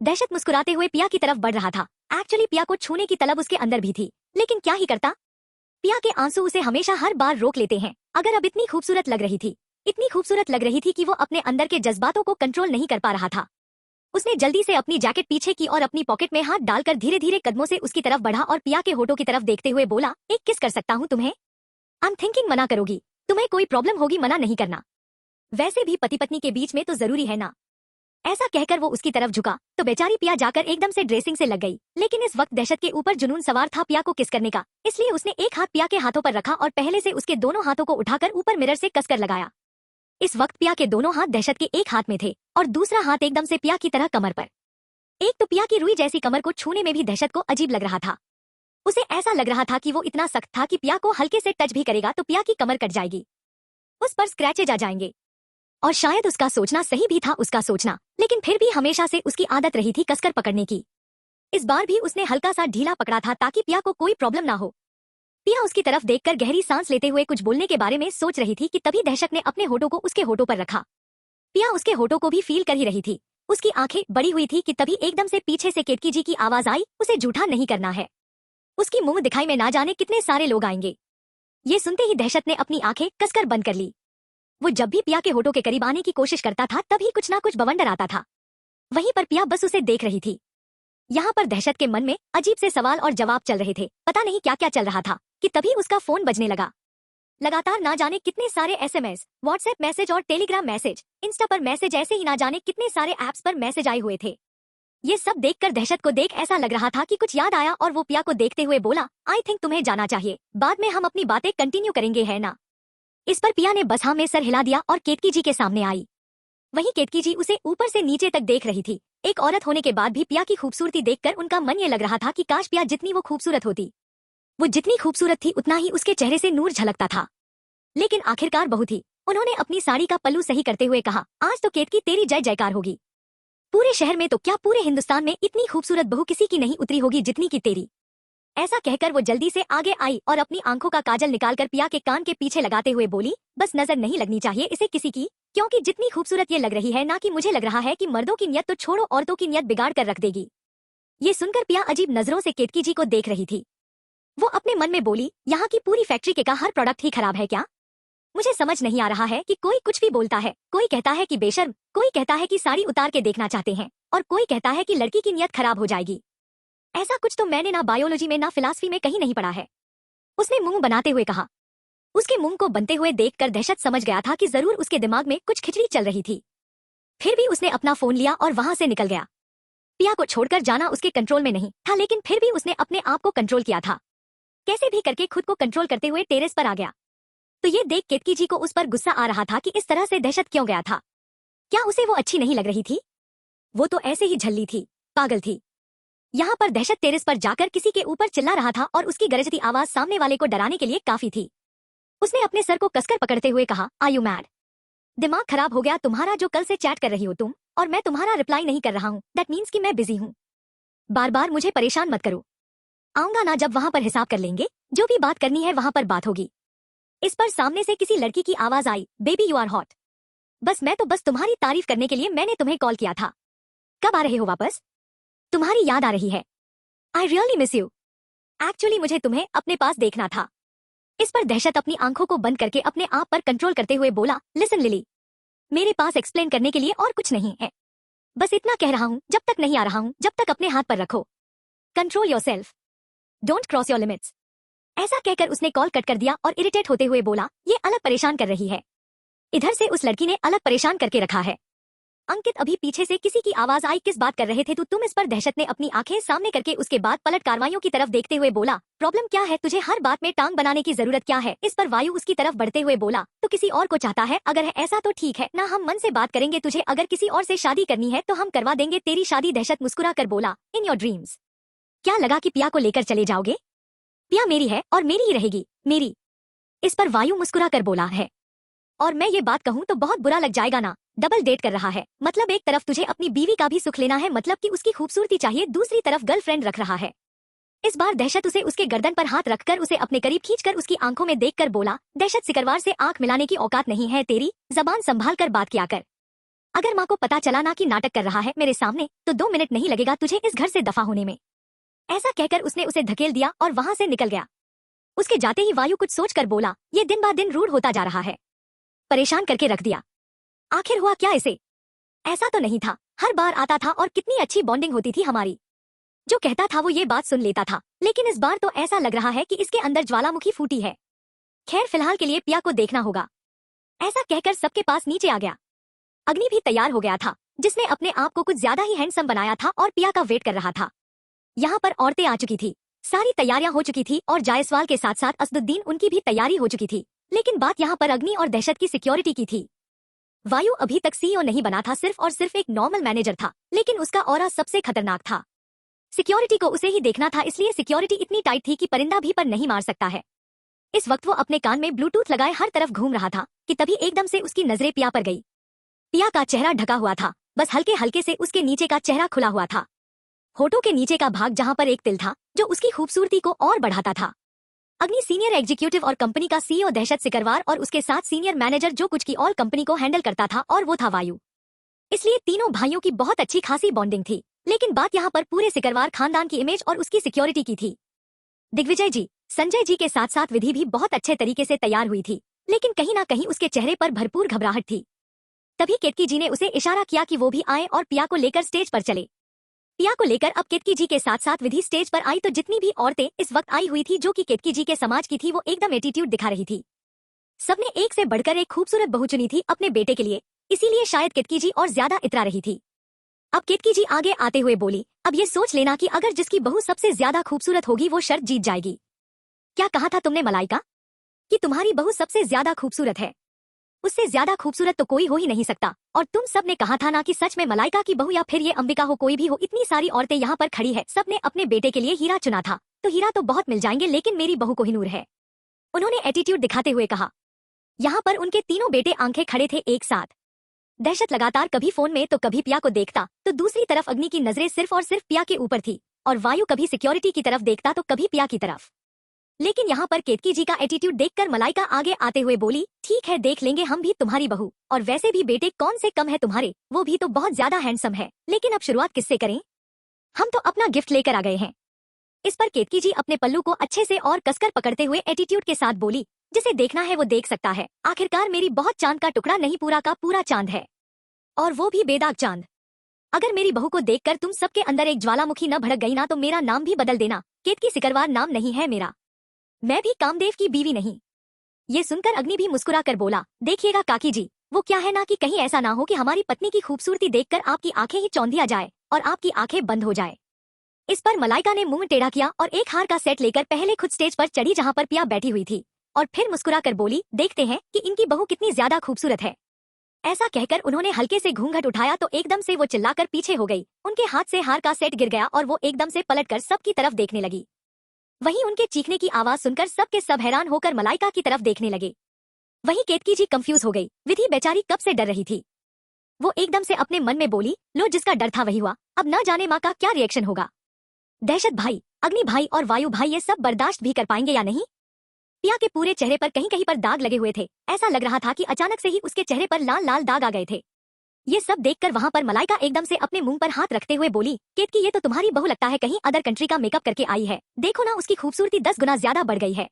दहशत मुस्कुराते हुए पिया की तरफ बढ़ रहा था। एक्चुअली पिया को छूने की तलब उसके अंदर भी थी, लेकिन क्या ही करता। पिया के आंसू उसे हमेशा हर बार रोक लेते हैं। अगर अब इतनी खूबसूरत लग रही थी, इतनी खूबसूरत लग रही थी कि वो अपने अंदर के जज्बातों को कंट्रोल नहीं कर पा रहा था। उसने जल्दी से अपनी जैकेट पीछे की और अपनी पॉकेट में हाथ डालकर धीरे धीरे कदमों से उसकी तरफ बढ़ा और पिया के होठों की तरफ देखते हुए बोला, एक किस कर सकता हूँ तुम्हें? आई एम थिंकिंग मना करोगी? तुम्हें कोई प्रॉब्लम होगी मना नहीं करना? वैसे भी पति पत्नी के बीच में तो जरूरी है ना। ऐसा कहकर वो उसकी तरफ झुका तो बेचारी पिया जाकर एकदम से ड्रेसिंग से लग गई। लेकिन इस वक्त दहशत के ऊपर जुनून सवार था पिया को किस करने का, इसलिए उसने एक हाथ पिया के हाथों पर रखा और पहले से उसके दोनों हाथों को उठाकर ऊपर मिरर से कसकर लगाया। इस वक्त पिया के दोनों हाथ दहशत के एक हाथ में थे और दूसरा हाथ एकदम से पिया की तरह कमर पर। एक तो पिया की रुई जैसी कमर को छूने में भी दहशत को अजीब लग रहा था। उसे ऐसा लग रहा था कि वो इतना सख्त था कि पिया को हल्के से टच भी करेगा तो पिया की कमर कट जाएगी, उस पर स्क्रैचेज आ जाएंगे। और शायद उसका सोचना सही भी था, उसका सोचना, लेकिन फिर भी हमेशा से उसकी आदत रही थी कसकर पकड़ने की। इस बार भी उसने हल्का सा ढीला पकड़ा था ताकि पिया को कोई प्रॉब्लम ना हो। पिया उसकी तरफ देखकर गहरी सांस लेते हुए कुछ बोलने के बारे में सोच रही थी कि तभी दहशत ने अपने होठों को उसके होठों पर रखा। पिया उसके होठों को भी फील कर ही रही थी। उसकी आंखें बड़ी हुई थी कि तभी एकदम से पीछे से केतकी जी की आवाज आई, उसे झूठा नहीं करना है, उसकी मुंह दिखाई में ना जाने कितने सारे लोग आएंगे। ये सुनते ही दहशत ने अपनी आंखें कसकर बंद कर ली। वो जब भी पिया के होठों के करीब आने की कोशिश करता था तभी कुछ ना कुछ बवंडर आता था। वहीं पर पिया बस उसे देख रही थी। यहाँ पर दहशत के मन में अजीब से सवाल और जवाब चल रहे थे, पता नहीं क्या क्या चल रहा था कि तभी उसका फोन बजने लगा। लगातार ना जाने कितने सारे एसएमएस, व्हाट्सएप मैसेज और टेलीग्राम मैसेज, इंस्टा पर मैसेज, ऐसे ही ना जाने कितने सारे ऐप्स पर मैसेज आए हुए थे। ये सब देखकर दहशत को देख ऐसा लग रहा था कि कुछ याद आया और वो पिया को देखते हुए बोला, आई थिंक तुम्हें जाना चाहिए, बाद में हम अपनी बातें कंटिन्यू करेंगे, है ना? इस पर पिया ने बस हाँ में सर हिला दिया और केतकी जी के सामने आई। वहीं केतकी जी उसे ऊपर से नीचे तक देख रही थी। एक औरत होने के बाद भी पिया की खूबसूरती देखकर उनका मन ये लग रहा था कि काश पिया जितनी वो खूबसूरत होती। वो जितनी खूबसूरत थी उतना ही उसके चेहरे से नूर झलकता था। लेकिन आखिरकार बहू थी। उन्होंने अपनी साड़ी का पल्लू सही करते हुए कहा, आज तो केतकी तेरी जय जयकार होगी। पूरे शहर में तो क्या पूरे हिंदुस्तान में इतनी खूबसूरत बहू किसी की नहीं उतरी होगी जितनी की तेरी। ऐसा कहकर वो जल्दी से आगे आई और अपनी आंखों का काजल निकालकर पिया के कान के पीछे लगाते हुए बोली, बस नजर नहीं लगनी चाहिए इसे किसी की, क्योंकि जितनी खूबसूरत ये लग रही है ना कि मुझे लग रहा है कि मर्दों की नियत तो छोड़ो औरतों की नियत बिगाड़ कर रख देगी। ये सुनकर पिया अजीब नजरों से केतकी जी को देख रही थी। वो अपने मन में बोली, यहाँ की पूरी फैक्ट्री के का हर प्रोडक्ट ही खराब है क्या? मुझे समझ नहीं आ रहा है कि कोई कुछ भी बोलता है, कोई कहता है कि बेशर्म, कोई कहता है कि साड़ी उतार के देखना चाहते हैं और कोई कहता है कि लड़की की नियत खराब हो जाएगी। ऐसा कुछ तो मैंने ना बायोलॉजी में ना फिलॉसफी में कहीं नहीं पढ़ा है, उसने मुंह बनाते हुए कहा। उसके मुंह को बनते हुए देखकर दहशत समझ गया था कि जरूर उसके दिमाग में कुछ खिचड़ी चल रही थी। फिर भी उसने अपना फोन लिया और वहां से निकल गया। पिया को छोड़कर जाना उसके कंट्रोल में नहीं था, लेकिन फिर भी उसने अपने आप को कंट्रोल किया था। कैसे भी करके खुद को कंट्रोल करते हुए टेरेस पर आ गया। तो ये देख केतकी जी को उस पर गुस्सा आ रहा था कि इस तरह से दहशत क्यों गया था। क्या उसे वो अच्छी नहीं लग रही थी? वो तो ऐसे ही झल्ली थी, पागल थी। यहाँ पर दहशत टेरेस पर जाकर किसी के ऊपर चिल्ला रहा था और उसकी गरजती आवाज सामने वाले को डराने के लिए काफी थी। उसने अपने सर को कसकर पकड़ते हुए कहा, आर यू मैड? दिमाग खराब हो गया तुम्हारा जो कल से चैट कर रही हो तुम और मैं तुम्हारा रिप्लाई नहीं कर रहा हूँ, दैट मीन्स कि मैं बिजी हूँ। बार बार मुझे परेशान मत करो। आऊंगा ना जब वहां पर हिसाब कर लेंगे, जो भी बात करनी है वहां पर बात होगी। इस पर सामने से किसी लड़की की आवाज आई, बेबी यू आर हॉट। मैं तो बस तुम्हारी तारीफ करने के लिए मैंने तुम्हें कॉल किया था। कब आ रहे हो वापस? तुम्हारी याद आ रही है। I really miss you. Actually मुझे तुम्हें अपने पास देखना था। इस पर दहशत अपनी आंखों को बंद करके अपने आप पर कंट्रोल करते हुए बोला, लिसन लिली, मेरे पास एक्सप्लेन करने के लिए और कुछ नहीं है। बस इतना कह रहा हूँ, जब तक नहीं आ रहा हूँ जब तक अपने हाथ पर रखो। Control yourself, don't cross your limits. ऐसा कहकर उसने कॉल कट कर दिया और इरिटेट होते हुए बोला, ये अलग परेशान कर रही है। इधर से उस लड़की ने अलग परेशान करके रखा है। अंकित अभी पीछे से किसी की आवाज आई, किस बात कर रहे थे तुम इस पर दहशत ने अपनी आंखें सामने करके उसके बाद पलट कार्रवाइयों की तरफ देखते हुए बोला, प्रॉब्लम क्या है तुझे, हर बात में टांग बनाने की जरूरत क्या है। इस पर वायु उसकी तरफ बढ़ते हुए बोला, तो किसी और को चाहता है, अगर है ऐसा तो ठीक है ना, हम मन से बात करेंगे, तुझे अगर किसी और से शादी करनी है तो हम करवा देंगे तेरी शादी। दहशत मुस्कुरा कर बोला, इन योर ड्रीम्स। क्या लगा कि पिया को लेकर चले जाओगे? पिया मेरी है और मेरी ही रहेगी, मेरी। इस पर वायु मुस्कुरा कर बोला है, और मैं ये बात कहूँ तो बहुत बुरा लग जाएगा ना, डबल डेट कर रहा है, मतलब एक तरफ तुझे अपनी बीवी का भी सुख लेना है, मतलब कि उसकी खूबसूरती चाहिए, दूसरी तरफ गर्लफ्रेंड रख रहा है। इस बार दहशत उसे उसके गर्दन पर हाथ रखकर उसे अपने करीब खींचकर उसकी आंखों में देखकर बोला, दहशत सिकरवार से आंख मिलाने की औकात नहीं है तेरी, जबान संभाल कर बात किया कर। अगर माँ को पता चला ना कि नाटक कर रहा है मेरे सामने तो 2 मिनट नहीं लगेगा तुझे इस घर से दफा होने में। ऐसा कहकर उसने उसे धकेल दिया और वहां से निकल गया। उसके जाते ही वायु कुछ सोचकर बोला, ये दिन ब दिन रूड होता जा रहा है, परेशान करके रख दिया। आखिर हुआ क्या इसे? ऐसा तो नहीं था, हर बार आता था और कितनी अच्छी बॉन्डिंग होती थी हमारी, जो कहता था वो ये बात सुन लेता था, लेकिन इस बार तो ऐसा लग रहा है कि इसके अंदर ज्वालामुखी फूटी है। खैर फिलहाल के लिए पिया को देखना होगा। ऐसा कहकर सबके पास नीचे आ गया। अग्नि भी तैयार हो गया था, जिसने अपने आप को कुछ ज्यादा ही हैंडसम बनाया था और पिया का वेट कर रहा था। यहाँ पर औरतें आ चुकी थी, सारी तैयारियां हो चुकी थी और जायसवाल के साथ साथ असदुद्दीन उनकी भी तैयारी हो चुकी थी, लेकिन बात यहाँ पर अग्नि और दहशत की सिक्योरिटी की थी। वायु अभी तक सीईओ नहीं बना था, सिर्फ और सिर्फ एक नॉर्मल मैनेजर था, लेकिन उसका ऑरा सबसे खतरनाक था। सिक्योरिटी को उसे ही देखना था, इसलिए सिक्योरिटी इतनी टाइट थी कि परिंदा भी पर नहीं मार सकता है। इस वक्त वो अपने कान में ब्लूटूथ लगाए हर तरफ घूम रहा था कि तभी एकदम से उसकी नजरें पिया पर गई। पिया का चेहरा ढका हुआ था, बस हल्के हल्के से उसके नीचे का चेहरा खुला हुआ था। होठों के नीचे का भाग जहां पर एक तिल था जो उसकी खूबसूरती को और बढ़ाता था। अग्नि सीनियर एग्जीक्यूटिव और कंपनी का सीईओ दहशत सिकरवार और उसके साथ सीनियर मैनेजर जो कुछ की ऑल कंपनी को हैंडल करता था, और वो था वायु। इसलिए तीनों भाइयों की बहुत अच्छी खासी बॉन्डिंग थी, लेकिन बात यहाँ पर पूरे सिकरवार खानदान की इमेज और उसकी सिक्योरिटी की थी। दिग्विजय जी, संजय जी के साथ साथ विधि भी बहुत अच्छे तरीके से तैयार हुई थी, लेकिन कहीं ना कहीं उसके चेहरे पर भरपूर घबराहट थी। तभी केतकी जी ने उसे इशारा किया कि वो भी आए और पिया को लेकर स्टेज पर चले। पिया को लेकर अब केतकी जी के साथ साथ विधि स्टेज पर आई तो जितनी भी औरतें इस वक्त आई हुई थी जो कि केतकी जी के समाज की थी, वो एकदम एटीट्यूड दिखा रही थी। सबने एक से बढ़कर एक खूबसूरत बहू चुनी थी अपने बेटे के लिए, इसीलिए शायद केतकी जी और ज्यादा इतरा रही थी। अब केतकी जी आगे आते हुए बोली, अब ये सोच लेना कि अगर जिसकी बहू सबसे ज्यादा खूबसूरत होगी वो शर्त जीत जाएगी। क्या कहा था तुमने मलाइका, कि तुम्हारी बहू सबसे ज्यादा खूबसूरत है? उससे ज्यादा खूबसूरत तो कोई हो ही नहीं सकता। और तुम सब ने कहा था ना कि सच में मलाइका की बहू या फिर ये अंबिका हो, कोई भी हो, इतनी सारी औरतें यहाँ पर खड़ी है, सबने अपने बेटे के लिए हीरा चुना था, तो हीरा तो बहुत मिल जाएंगे, लेकिन मेरी बहू कोहिनूर है, उन्होंने एटीट्यूड दिखाते हुए कहा। यहाँ पर उनके तीनों बेटे आंखें खड़े थे एक साथ। दहशत लगातार कभी फोन में तो कभी पिया को देखता, तो दूसरी तरफ अग्नि की नजरें सिर्फ और सिर्फ पिया के ऊपर थी, और वायु कभी सिक्योरिटी की तरफ देखता तो कभी पिया की तरफ। लेकिन यहाँ पर केतकी जी का एटीट्यूड देखकर मलाइका आगे आते हुए बोली, ठीक है देख लेंगे हम भी तुम्हारी बहू, और वैसे भी बेटे कौन से कम है तुम्हारे, वो भी तो बहुत ज्यादा हैंडसम है, लेकिन अब शुरुआत किससे करें? हम तो अपना गिफ्ट लेकर आ गए हैं। इस पर केतकी जी अपने पल्लू को अच्छे से और कसकर पकड़ते हुए एटीट्यूड के साथ बोली, जिसे देखना है वो देख सकता है, आखिरकार मेरी बहुत चांद का टुकड़ा नहीं, पूरा का पूरा चांद है, और वो भी बेदाग चांद। अगर मेरी बहू को देखकर तुम सबके अंदर एक ज्वालामुखी न भड़क गई ना तो मेरा नाम भी बदल देना, केतकी सिकरवार नाम नहीं है मेरा, मैं भी कामदेव की बीवी नहीं। ये सुनकर अग्नि भी मुस्कुरा कर बोला, देखिएगा काकी जी, वो क्या है ना कि कहीं ऐसा ना हो कि हमारी पत्नी की खूबसूरती देखकर आपकी आंखें ही चौंधिया जाए और आपकी आंखें बंद हो जाए। इस पर मलाइका ने मुंह टेढ़ा किया और एक हार का सेट लेकर पहले खुद स्टेज पर चढ़ी जहां पर पिया बैठी हुई थी, और फिर मुस्कुरा कर बोली, देखते हैं कि इनकी बहू कितनी ज्यादा खूबसूरत है। ऐसा कहकर उन्होंने हल्के से घूंघट उठाया तो एकदम से वो चिल्लाकर पीछे हो गई, उनके हाथ से हार का सेट गिर गया और वो एकदम से पलटकर सबकी तरफ देखने लगी। वहीं उनके चीखने की आवाज सुनकर सब के सब हैरान होकर मलाइका की तरफ देखने लगे। वहीं केतकी जी कंफ्यूज हो गई, विधि बेचारी कब से डर रही थी। वो एकदम से अपने मन में बोली, लो जिसका डर था वही हुआ, अब न जाने माँ का क्या रिएक्शन होगा। दहशत भाई, अग्नि भाई और वायु भाई ये सब बर्दाश्त भी कर पाएंगे या नहीं? पिया के पूरे चेहरे पर कहीं कहीं पर दाग लगे हुए थे, ऐसा लग रहा था कि अचानक से ही उसके चेहरे पर लाल लाल दाग आ गए थे। ये सब देखकर वहां पर मलाइका एकदम से अपने मुंह पर हाथ रखते हुए बोली, केतकी ये तो तुम्हारी बहू लगता है कहीं अदर कंट्री का मेकअप करके आई है, देखो ना उसकी खूबसूरती 10 गुना ज्यादा बढ़ गई है।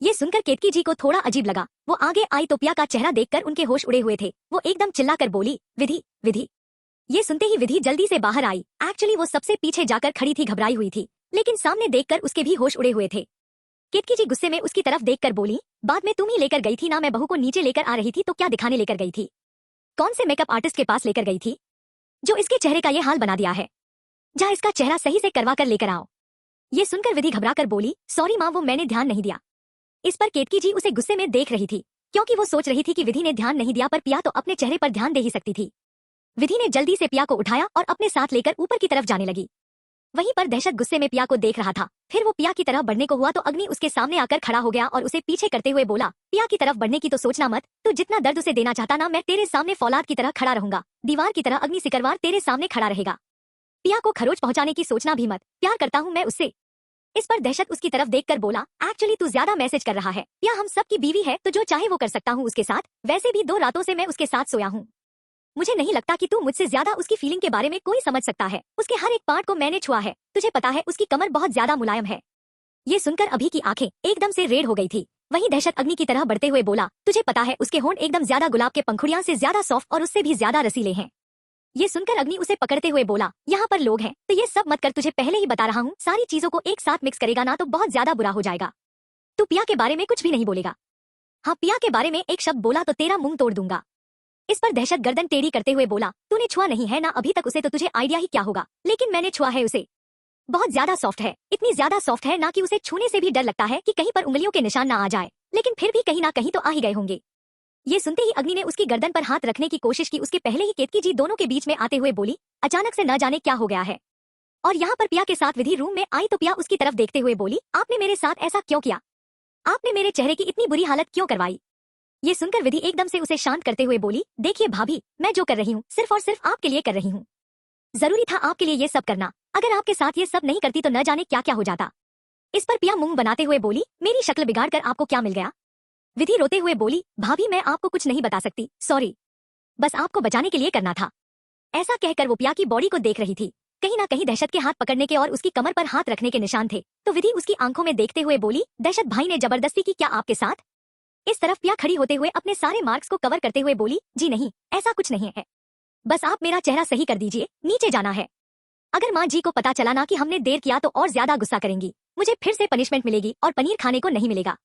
ये सुनकर केतकी जी को थोड़ा अजीब लगा, वो आगे आई तो पिया का चेहरा देखकर उनके होश उड़े हुए थे, वो एकदम चिल्लाकर बोली, विधि विधि। ये सुनते ही विधि जल्दी से बाहर आई, एक्चुअली वो सबसे पीछे जाकर खड़ी थी, घबराई हुई थी, लेकिन सामने देखकर उसके भी होश उड़े हुए थे। केतकी जी गुस्से में उसकी तरफ देखकर बोली, बाद में तुम ही लेकर गई थी ना, मैं बहू को नीचे लेकर आ रही थी तो क्या दिखाने लेकर गई थी? कौन से मेकअप आर्टिस्ट के पास लेकर गई थी? जो इसके चेहरे का ये हाल बना दिया है। जा इसका चेहरा सही से करवा कर लेकर आओ। ये सुनकर विधि घबराकर बोली, सॉरी माँ, वो मैंने ध्यान नहीं दिया। इस पर केतकी जी उसे गुस्से में देख रही थी, क्योंकि वो सोच रही थी कि विधि ने ध्यान नहीं दिया पर पिया तो अपने चेहरे पर ध्यान दे ही सकती थी। विधि ने जल्दी से पिया को उठाया और अपने साथ लेकर ऊपर की तरफ जाने लगी। वहीं पर दहशत गुस्से में पिया को देख रहा था। फिर वो पिया की तरफ बढ़ने को हुआ तो अग्नि उसके सामने आकर खड़ा हो गया और उसे पीछे करते हुए बोला, पिया की तरफ बढ़ने की तो सोचना मत। तू जितना दर्द उसे देना चाहता ना, मैं तेरे सामने फौलाद की तरह खड़ा रहूंगा। दीवार की तरह अग्नि सिकरवार तेरे सामने खड़ा रहेगा। पिया को खरोच पहुंचाने की सोचना भी मत। प्यार करता हूँ मैं उससे। इस पर दहशत उसकी तरफ देखकर बोला, एक्चुअली तू ज्यादा मैसेज कर रहा है। पिया हम सब की बीवी है तो जो चाहे वो कर सकता हूँ उसके साथ। वैसे भी 2 रातों से मैं उसके साथ सोया हूँ। मुझे नहीं लगता कि तू मुझसे ज्यादा उसकी फीलिंग के बारे में कोई समझ सकता है। उसके हर एक पार्ट को मैंने छुआ है। तुझे पता है उसकी कमर बहुत ज्यादा मुलायम है। ये सुनकर अभी की आंखें एकदम से रेड हो गई थी। वहीं दहशत अग्नि की तरह बढ़ते हुए बोला, तुझे पता है उसके होंठ एकदम ज्यादा गुलाब के पंखुड़ियां से ज्यादा सॉफ्ट और उससे भी ज्यादा रसीले हैं। ये सुनकर अग्नि उसे पकड़ते हुए बोला, यहाँ पर लोग हैं तो ये सब मत कर। तुझे पहले ही बता रहा हूँ, सारी चीजों को एक साथ मिक्स करेगा ना तो बहुत ज्यादा बुरा हो जाएगा। तू पिया के बारे में कुछ भी नहीं बोलेगा। हाँ, पिया के बारे में एक शब्द बोला तो तेरा मुंह तोड़ दूंगा। इस पर दहशत गर्दन टेढ़ी करते हुए बोला, तूने छुआ नहीं है ना अभी तक उसे, तो तुझे आइडिया ही क्या होगा। लेकिन मैंने छुआ है उसे। बहुत ज्यादा सॉफ्ट है, इतनी ज्यादा सॉफ्ट है ना कि उसे छूने से भी डर लगता है कि कहीं पर उंगलियों के निशान ना आ जाए। लेकिन फिर भी कहीं ना कहीं तो आ ही गए होंगे। ये सुनते ही अग्नि ने उसकी गर्दन पर हाथ रखने की कोशिश की। उसके पहले ही केतकी जी दोनों के बीच में आते हुए बोली, अचानक से न जाने क्या हो गया है। और यहाँ पर पिया के साथ विधि रूम में आई तो पिया उसकी तरफ देखते हुए बोली, आपने मेरे साथ ऐसा क्यों किया? आपने मेरे चेहरे की इतनी बुरी हालत क्यों करवाई? ये सुनकर विधि एकदम से उसे शांत करते हुए बोली, देखिए भाभी, मैं जो कर रही हूँ सिर्फ और सिर्फ आपके लिए कर रही हूँ। जरूरी था आपके लिए ये सब करना। अगर आपके साथ ये सब नहीं करती तो न जाने क्या क्या हो जाता। इस पर पिया मुंह बनाते हुए बोली, मेरी शक्ल बिगाड़ कर आपको क्या मिल गया? विधि रोते हुए बोली, भाभी मैं आपको कुछ नहीं बता सकती, सॉरी। बस आपको बचाने के लिए करना था। ऐसा कहकर वो पिया की बॉडी को देख रही थी। कहीं ना कहीं दहशत के हाथ पकड़ने के और उसकी कमर पर हाथ रखने के निशान थे। तो विधि उसकी आंखों में देखते हुए बोली, दहशत भाई ने जबरदस्ती की क्या आपके साथ? इस तरफ पिया खड़ी होते हुए अपने सारे मार्क्स को कवर करते हुए बोली, जी नहीं, ऐसा कुछ नहीं है। बस आप मेरा चेहरा सही कर दीजिए, नीचे जाना है। अगर माँ जी को पता चला ना कि हमने देर किया तो और ज्यादा गुस्सा करेंगी। मुझे फिर से पनिशमेंट मिलेगी और पनीर खाने को नहीं मिलेगा।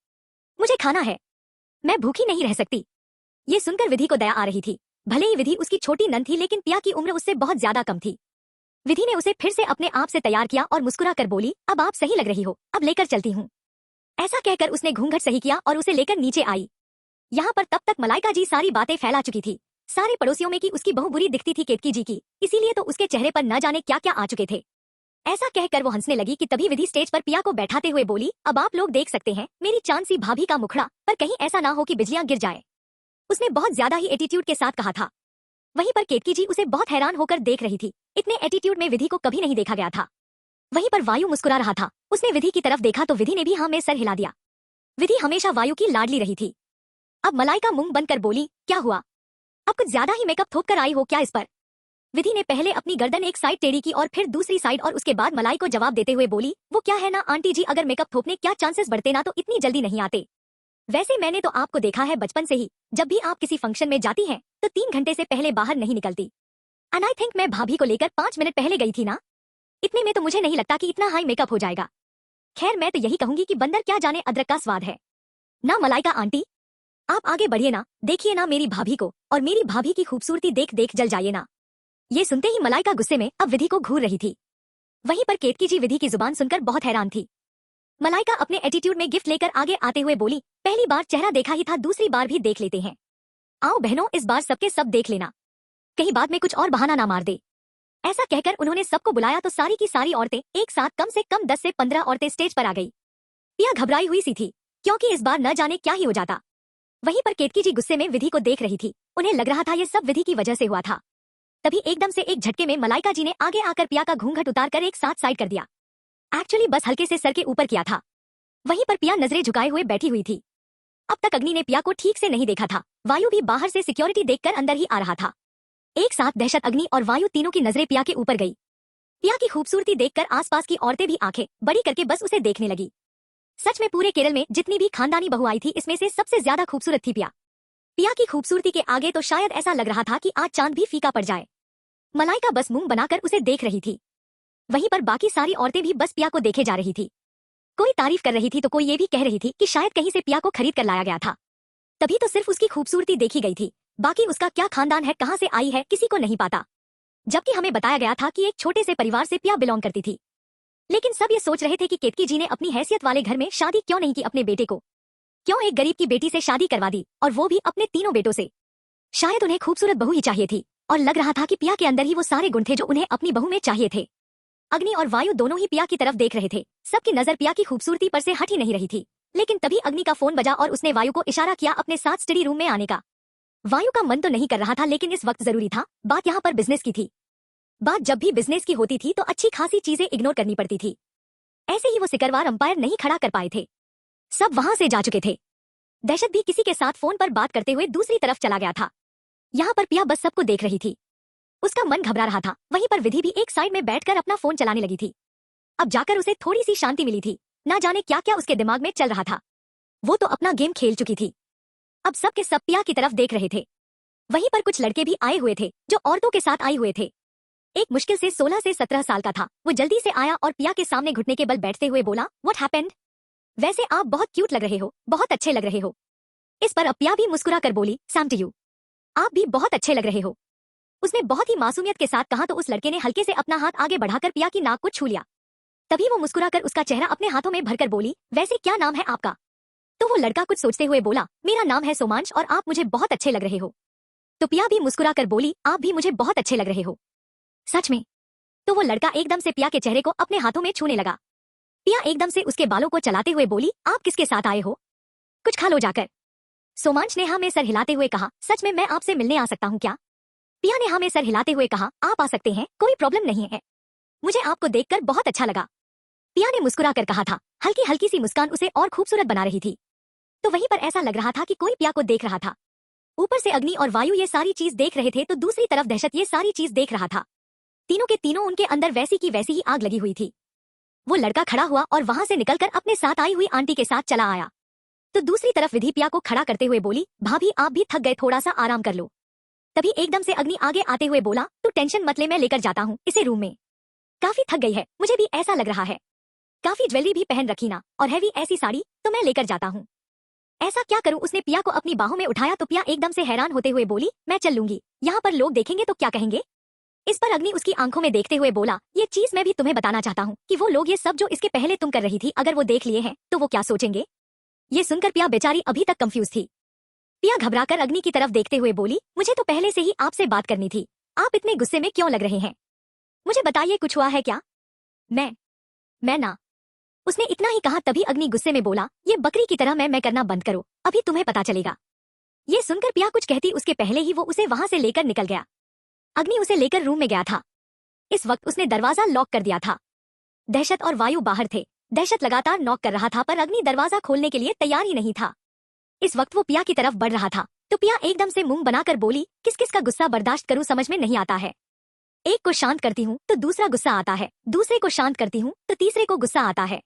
मुझे खाना है, मैं भूखी नहीं रह सकती। ये सुनकर विधि को दया आ रही थी। भले ही विधि उसकी छोटी नंद थी लेकिन पिया की उम्र उससे बहुत ज्यादा कम थी। विधि ने उसे फिर से अपने आप से तैयार किया और मुस्कुरा कर बोली, अब आप सही लग रही हो, अब लेकर चलती हूँ। ऐसा कहकर उसने घूंघट सही किया और उसे लेकर नीचे आई। यहाँ पर तब तक मलाइका जी सारी बातें फैला चुकी थी। सारे पड़ोसियों में कि उसकी बहू बुरी दिखती थी केतकी जी की, इसीलिए तो उसके चेहरे पर न जाने क्या क्या आ चुके थे। ऐसा कहकर वो हंसने लगी कि तभी विधि स्टेज पर पिया को बैठाते हुए बोली, अब आप लोग देख सकते हैं मेरी चांद सी भाभी का मुखड़ा, पर कहीं ऐसा ना हो कि बिजलियां गिर जाए। उसने बहुत ज्यादा ही एटीट्यूड के साथ कहा था। वहीं पर केतकी जी उसे बहुत हैरान होकर देख रही थी। इतने एटीट्यूड में विधि को कभी नहीं देखा गया था। वहीं पर वायु मुस्कुरा रहा था। उसने विधि की तरफ देखा तो विधि ने भी हाँ में सर हिला दिया। विधि हमेशा वायु की लाडली रही थी। अब मलाइका मुंह बंद कर बोली, क्या हुआ? अब कुछ ज्यादा ही मेकअप थोप कर आई हो क्या इस पर? विधि ने पहले अपनी गर्दन एक साइड टेढ़ी की और फिर दूसरी साइड और उसके बाद मलाई को जवाब देते हुए बोली, वो क्या है ना आंटी जी, अगर मेकअप थोपने क्या चांसेस बढ़ते ना तो इतनी जल्दी नहीं आते। वैसे मैंने तो आपको देखा है बचपन से ही, जब भी आप किसी फंक्शन में जाती हैं तो 3 घंटे से पहले बाहर नहीं निकलती। एंड आई थिंक मैं भाभी को लेकर 5 मिनट पहले गई थी ना। इतने में तो मुझे नहीं लगता कि इतना हाई मेकअप हो जाएगा। खैर मैं तो यही कहूंगी कि बंदर क्या जाने अदरक का स्वाद है ना। मलाइका आंटी आप आगे बढ़िए ना, देखिए ना मेरी भाभी को, और मेरी भाभी की खूबसूरती देख देख जल जाइए ना। ये सुनते ही मलाइका गुस्से में अब विधि को घूर रही थी। वहीं पर केतकी जी विधि की जुबान सुनकर बहुत हैरान थी। मलाइका अपने एटीट्यूड में गिफ्ट लेकर आगे आते हुए बोली, पहली बार चेहरा देखा ही था, दूसरी बार भी देख लेते हैं। आओ बहनों, इस बार सबके सब देख लेना, कहीं बाद में कुछ और बहाना ना मार दे। ऐसा कहकर उन्होंने सबको बुलाया तो सारी की सारी औरतें एक साथ, कम से कम 10 से 15 औरतें स्टेज पर आ गई। पिया घबराई हुई सी थी, क्योंकि इस बार न जाने क्या ही हो जाता। वहीं पर केतकी जी गुस्से में विधि को देख रही थी। उन्हें लग रहा था ये सब विधि की वजह से हुआ था। तभी एकदम से एक झटके में मलाइका जी ने आगे आकर पिया का घूंघट उतार कर एक साथ साइड कर दिया। एक्चुअली बस हल्के से सर के ऊपर किया था। वहीं पर पिया नजरें झुकाए हुए बैठी हुई थी। अब तक अग्नि ने पिया को ठीक से नहीं देखा था। वायु भी बाहर से सिक्योरिटी देखकर अंदर ही आ रहा था। एक साथ दहशत, अग्नि और वायु तीनों की नजरें पिया के ऊपर गई। पिया की खूबसूरती देखकर आसपास की औरतें भी आंखें बड़ी करके बस उसे देखने लगी। सच में पूरे केरल में जितनी भी खानदानी बहू आई थी इसमें से सबसे ज्यादा खूबसूरत थी पिया। पिया की खूबसूरती के आगे तो शायद ऐसा लग रहा था कि आज चांद भी फीका पड़ जाए। मलाइका बस मुंह बनाकर उसे देख रही थी। वहीं पर बाकी सारी औरतें भी बस पिया को देखे जा रही थी। कोई तारीफ कर रही थी तो कोई ये भी कह रही थी कि शायद कहीं से पिया को खरीद कर लाया गया था। तभी तो सिर्फ उसकी खूबसूरती देखी गई थी, बाकी उसका क्या खानदान है, कहां से आई है, किसी को नहीं पता। जबकि हमें बताया गया था कि एक छोटे से परिवार से पिया बिलोंग करती थी। लेकिन सब ये सोच रहे थे कि केतकी जी ने अपनी हैसियत वाले घर में शादी क्यों नहीं की अपने बेटे को, क्यों एक गरीब की बेटी से शादी करवा दी, और वो भी अपने तीनों बेटों से। शायद उन्हें खूबसूरत बहू ही चाहिए थी, और लग रहा था कि पिया के अंदर ही वो सारे गुण थे जो उन्हें अपनी बहू में चाहिए थे। अग्नि और वायु दोनों ही पिया की तरफ देख रहे थे। सबकी नजर पिया की खूबसूरती पर से हट ही नहीं रही थी। लेकिन तभी अग्नि का फोन बजा और उसने वायु को इशारा किया अपने साथ स्टडी रूम में आने का। वायु का मन तो नहीं कर रहा था, लेकिन इस वक्त जरूरी था। बात यहाँ पर बिजनेस की थी। बात जब भी बिजनेस की होती थी तो अच्छी खासी चीजें इग्नोर करनी पड़ती थी। ऐसे ही वो सिकरवार अंपायर नहीं खड़ा कर पाए थे। सब वहां से जा चुके थे। दहशत भी किसी के साथ फोन पर बात करते हुए दूसरी तरफ चला गया था। यहाँ पर पिया बस सबको देख रही थी। उसका मन घबरा रहा था। वहीं पर विधि भी एक साइड में बैठकर अपना फोन चलाने लगी थी। अब जाकर उसे थोड़ी सी शांति मिली थी। ना जाने क्या क्या उसके दिमाग में चल रहा था। वो तो अपना गेम खेल चुकी थी। अब सब के सब पिया की तरफ देख रहे थे। वहीं पर कुछ लड़के भी आए हुए थे जो औरतों के साथ आए हुए थे। एक मुश्किल से 16 से 17 साल का था। वो जल्दी से आया और पिया के सामने घुटने के बल बैठते हुए बोला, व्हाट हैपेंड? वैसे आप बहुत क्यूट लग रहे हो, बहुत अच्छे लग रहे हो। इस पर अब पिया भी मुस्कुरा कर बोली, सेम टू यू। आप भी बहुत अच्छे लग रहे हो। उसने बहुत ही मासूमियत के साथ कहा तो उस लड़के ने हल्के से अपना हाथ आगे बढ़ाकर पिया की नाक को छू लिया। तभी वो मुस्कुराकर उसका चेहरा अपने हाथों में भरकर बोली, वैसे क्या नाम है आपका? तो वो लड़का कुछ सोचते हुए बोला, मेरा नाम है सोमांश और आप मुझे बहुत अच्छे लग रहे हो। तो पिया भी मुस्कुराकर बोली, आप भी मुझे बहुत अच्छे लग रहे हो। सच में? तो वो लड़का एकदम से पिया के चेहरे को अपने हाथों में छूने लगा। पिया एकदम से उसके बालों को चलाते हुए बोली, आप किसके साथ आए हो? कुछ खा लो जाकर। सोमांश ने हाँ में सर हिलाते हुए कहा, सच में मैं आपसे मिलने आ सकता हूँ क्या? पिया ने हाँ में सर हिलाते हुए कहा, आप आ सकते हैं, कोई प्रॉब्लम नहीं है। मुझे आपको देखकर बहुत अच्छा लगा। पिया ने मुस्कुराकर कहा था। हल्की हल्की सी मुस्कान उसे और खूबसूरत बना रही थी। तो वहीं पर ऐसा लग रहा था कि कोई पिया को देख रहा था। ऊपर से अग्नि और वायु ये सारी चीज देख रहे थे तो दूसरी तरफ दहशत ये सारी चीज देख रहा था। तीनों के तीनों उनके अंदर वैसी की वैसी ही आग लगी हुई थी। वो लड़का खड़ा हुआ और वहां से निकलकर अपने साथ आई हुई आंटी के साथ चला आया। तो दूसरी तरफ विधि पिया को खड़ा करते हुए बोली, भाभी आप भी थक गए, थोड़ा सा आराम कर लो। तभी एकदम से अग्नि आगे आते हुए बोला, तू टेंशन मत ले, मैं लेकर जाता हूँ इसे रूम में। काफी थक गई है, मुझे भी ऐसा लग रहा है। काफी ज्वेलरी भी पहन रखी ना, और हैवी ऐसी साड़ी, तो मैं लेकर जाता हूँ। ऐसा क्या करूं? उसने पिया को अपनी बाहों में उठाया तो पिया एकदम से हैरान होते हुए बोली, मैं चल लूंगी, यहाँ पर लोग देखेंगे तो क्या कहेंगे? इस पर अग्नि उसकी आंखों में देखते हुए बोला, ये चीज मैं भी तुम्हें बताना चाहता हूँ कि वो लोग ये सब जो इसके पहले तुम कर रही थी, अगर वो देख लिए हैं तो वो क्या सोचेंगे? ये सुनकर पिया बेचारी अभी तक कंफ्यूज थी। पिया घबराकर अग्नि की तरफ देखते हुए बोली, मुझे तो पहले से ही आपसे बात करनी थी, आप इतने गुस्से में क्यों लग रहे हैं? मुझे बताइए, कुछ हुआ है क्या? मैं ना। उसने इतना ही कहा तभी अग्नि गुस्से में बोला, ये बकरी की तरह मैं करना बंद करो, अभी तुम्हें पता चलेगा। ये सुनकर पिया कुछ कहती उसके पहले ही वो उसे वहां से लेकर निकल गया। अग्नि उसे लेकर रूम में गया था। इस वक्त उसने दरवाजा लॉक कर दिया था। दहशत और वायु बाहर थे। दहशत लगातार नॉक कर रहा था पर अग्नि दरवाजा खोलने के लिए तैयार ही नहीं था। इस वक्त वो पिया की तरफ बढ़ रहा था तो पिया एकदम से मुंह बनाकर बोली, किस किस का गुस्सा बर्दाश्त करूं, समझ में नहीं आता है। एक को शांत करती हूँ तो दूसरा गुस्सा आता है, दूसरे को शांत करती हूँ तो तीसरे को गुस्सा आता है।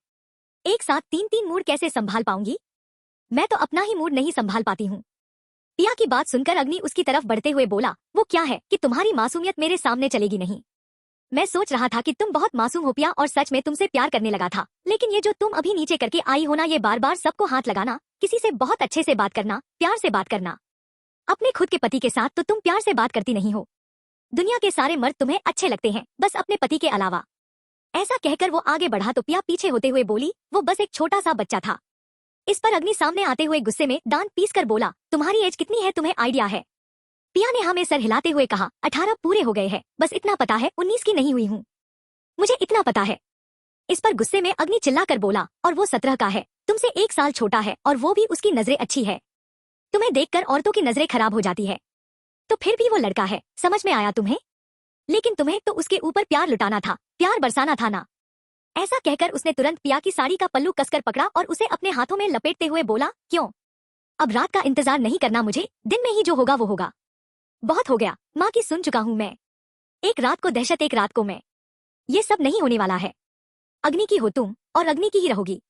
एक साथ तीन तीन मूड कैसे संभाल पाऊंगी? मैं तो अपना ही मूड नहीं संभाल पाती हूँ। पिया की बात सुनकर अग्नि उसकी तरफ बढ़ते हुए बोला, वो क्या है कि तुम्हारी मासूमियत मेरे सामने चलेगी नहीं। मैं सोच रहा था कि तुम बहुत मासूम हो पिया और सच में तुमसे प्यार करने लगा था, लेकिन ये जो तुम अभी नीचे करके आई हो ना, ये बार बार सबको हाथ लगाना, किसी से बहुत अच्छे से बात करना, प्यार से बात करना। अपने खुद के पति के साथ तो तुम प्यार से बात करती नहीं हो। दुनिया के सारे मर्द तुम्हें अच्छे लगते हैं, बस अपने पति के अलावा। ऐसा कहकर वो आगे बढ़ा तो पिया पीछे होते हुए बोली, वो बस एक छोटा सा बच्चा था। इस पर अग्नि सामने आते हुए गुस्से में दांत पीसकर बोला, तुम्हारी एज कितनी है, तुम्हें आइडिया है? पिया ने हमें सर हिलाते हुए कहा, 18 पूरे हो गए हैं, बस इतना पता है, 19 की नहीं हुई हूँ। मुझे इतना पता है। इस पर गुस्से में अग्नि चिल्लाकर बोला, और वो 17 का है, तुमसे 1 साल छोटा है, और वो भी उसकी नजरें अच्छी है। तुम्हें देखकर औरतों की नजरें खराब हो जाती है। तो फिर भी वो लड़का है, समझ में आया तुम्हें? लेकिन तुम्हें तो उसके ऊपर प्यार लुटाना था, प्यार बरसाना था ना। ऐसा कहकर उसने तुरंत पिया की साड़ी का पल्लू कसकर पकड़ा और उसे अपने हाथों में लपेटते हुए बोला, क्यों? अब रात का इंतजार नहीं करना मुझे, दिन में ही जो होगा वो होगा। बहुत हो गया, माँ की सुन चुका हूँ मैं। एक रात को दहशत, एक रात को मैं। ये सब नहीं होने वाला है। अग्नि की हो तुम और अग्नि की ही रहोगी।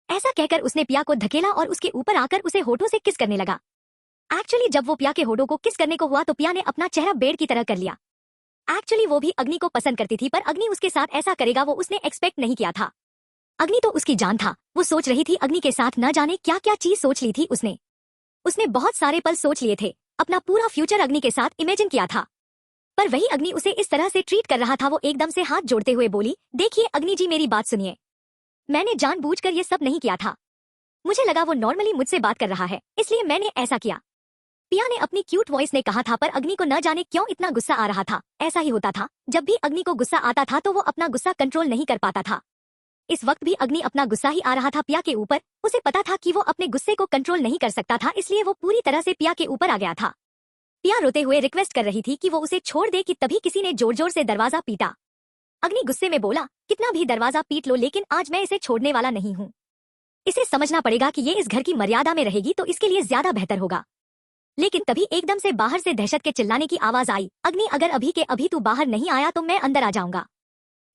ऐसा कहकर उसने पिया को धकेला और उसके ऊपर आकर उसे होठों से किस करने लगा। एक्चुअली जब वो पिया के होठों को किस करने को हुआ तो पिया ने अपना चेहरा बेड़ की तरह कर लिया। एक्चुअली वो भी अग्नि को पसंद करती थी, पर अग्नि उसके साथ ऐसा करेगा वो उसने एक्सपेक्ट नहीं किया था। अग्नि तो उसकी जान था। वो सोच रही थी अग्नि के साथ न जाने क्या क्या चीज सोच ली थी उसने बहुत सारे पल सोच लिए थे, अपना पूरा फ्यूचर अग्नि के साथ इमेजिन किया था। पर वही अग्नि उसे इस तरह से ट्रीट कर रहा था। वो एकदम से हाथ जोड़ते हुए बोली, देखिए अग्नि जी, मेरी बात सुनिए। मैंने जानबूझकर ये सब नहीं किया था। मुझे लगा वो नॉर्मली मुझसे बात कर रहा है, इसलिए मैंने ऐसा किया। पिया ने अपनी क्यूट वॉइस ने कहा था, पर अग्नि को न जाने क्यों इतना गुस्सा आ रहा था। ऐसा ही होता था, जब भी अग्नि को गुस्सा आता था तो वो अपना गुस्सा कंट्रोल नहीं कर पाता था। इस वक्त भी अग्नि अपना गुस्सा ही आ रहा था पिया के ऊपर। उसे पता था कि वो अपने गुस्से को कंट्रोल नहीं कर सकता था, इसलिए वो पूरी तरह से पिया के ऊपर आ गया था। पिया रोते हुए रिक्वेस्ट कर रही थी कि वो उसे छोड़ दे कि तभी किसी ने जोर जोर से दरवाजा पीटा। अग्नि गुस्से में बोला, कितना भी दरवाजा पीट लो, लेकिन आज मैं इसे छोड़ने वाला नहीं हूँ। इसे समझना पड़ेगा कि ये इस घर की मर्यादा में रहेगी तो इसके लिए ज्यादा बेहतर होगा। लेकिन तभी एकदम से बाहर से दहशत के चिल्लाने की आवाज आई, अग्नि अगर अभी के अभी तू बाहर नहीं आया तो मैं अंदर आ जाऊंगा।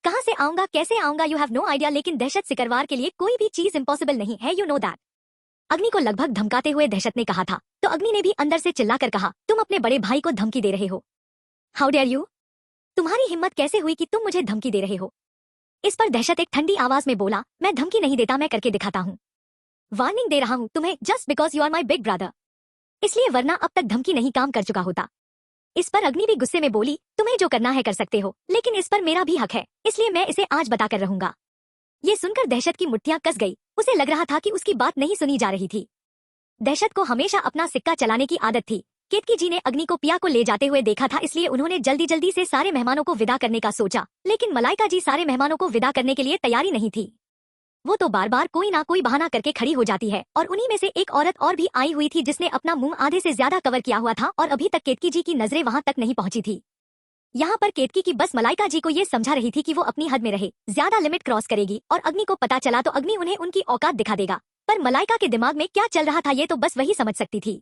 कहां से आऊंगा, कैसे आऊंगा, यू हैव नो आइडिया। लेकिन दहशत सिकरवार के लिए कोई भी चीज इम्पॉसिबल नहीं है, यू नो दैट। अग्नि को लगभग धमकाते हुए दहशत ने कहा था, तो अग्नि ने भी अंदर से चिल्लाकर कहा, तुम अपने बड़े भाई को धमकी दे रहे हो? हाउ डेयर यू, तुम्हारी हिम्मत कैसे हुई कि तुम मुझे धमकी दे रहे हो? इस पर दहशत एक ठंडी आवाज में बोला, मैं धमकी नहीं देता, मैं करके दिखाता हूँ। वार्निंग दे रहा हूँ तुम्हें, just because you are my big brother, इसलिए, वरना अब तक धमकी नहीं काम कर चुका होता। इस पर अग्नि भी गुस्से में बोली, तुम्हें जो करना है कर सकते हो, लेकिन इस पर मेरा भी हक है, इसलिए मैं इसे आज बताकर रहूंगा। ये सुनकर दहशत की मुट्ठियां कस गई। उसे लग रहा था कि उसकी बात नहीं सुनी जा रही थी। दहशत को हमेशा अपना सिक्का चलाने की आदत थी। केतकी जी ने अग्नि को पिया को ले जाते हुए देखा था, इसलिए उन्होंने जल्दी जल्दी से सारे मेहमानों को विदा करने का सोचा। लेकिन मलाइका जी सारे मेहमानों को विदा करने के लिए तैयारी नहीं थी। वो तो बार बार कोई ना कोई बहाना करके खड़ी हो जाती है, और उन्हीं में से एक औरत और भी आई हुई थी जिसने अपना मुंह आधे से ज्यादा कवर किया हुआ था, और अभी तक केतकी जी की नजरें वहां तक नहीं पहुंची थी। यहाँ पर केतकी की बस मलाइका जी को ये समझा रही थी कि वो अपनी हद में रहे, ज्यादा लिमिट क्रॉस करेगी और अग्नि को पता चला तो अग्नि उन्हें उनकी औकात दिखा देगा। पर मलाइका के दिमाग में क्या चल रहा था ये तो बस वही समझ सकती थी।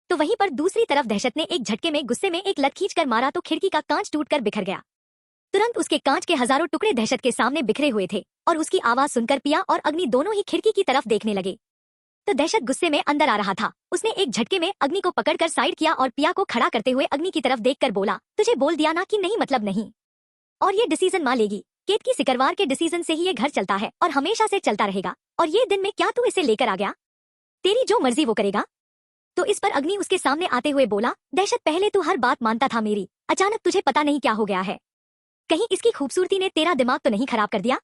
तो वहीं पर दूसरी तरफ दहशत ने एक झटके में गुस्से में एक लत खींचकर मारा तो खिड़की का कांच टूटकर बिखर गया। तुरंत उसके कांच के हजारों टुकड़े दहशत के सामने बिखरे हुए थे, और उसकी आवाज सुनकर पिया और अग्नि दोनों ही खिड़की की तरफ देखने लगे। तो दहशत गुस्से में अंदर आ रहा था। उसने एक झटके में अग्नि को पकड़कर साइड किया और पिया को खड़ा करते हुए अग्नि की तरफ देखकर बोला, तुझे बोल दिया ना कि नहीं मतलब नहीं, और ये डिसीजन मां लेगी। केतकी सिकरवार के डिसीजन से ही ये घर चलता है और हमेशा से चलता रहेगा, और ये दिन में क्या तू इसे लेकर आ गया? तेरी जो मर्जी वो करेगा। तो इस पर अग्नि उसके सामने आते हुए बोला, दहशत पहले तू हर बात मानता था मेरी, अचानक तुझे पता नहीं क्या हो गया है। कहीं इसकी खूबसूरती ने तेरा दिमाग तो नहीं खराब कर दिया?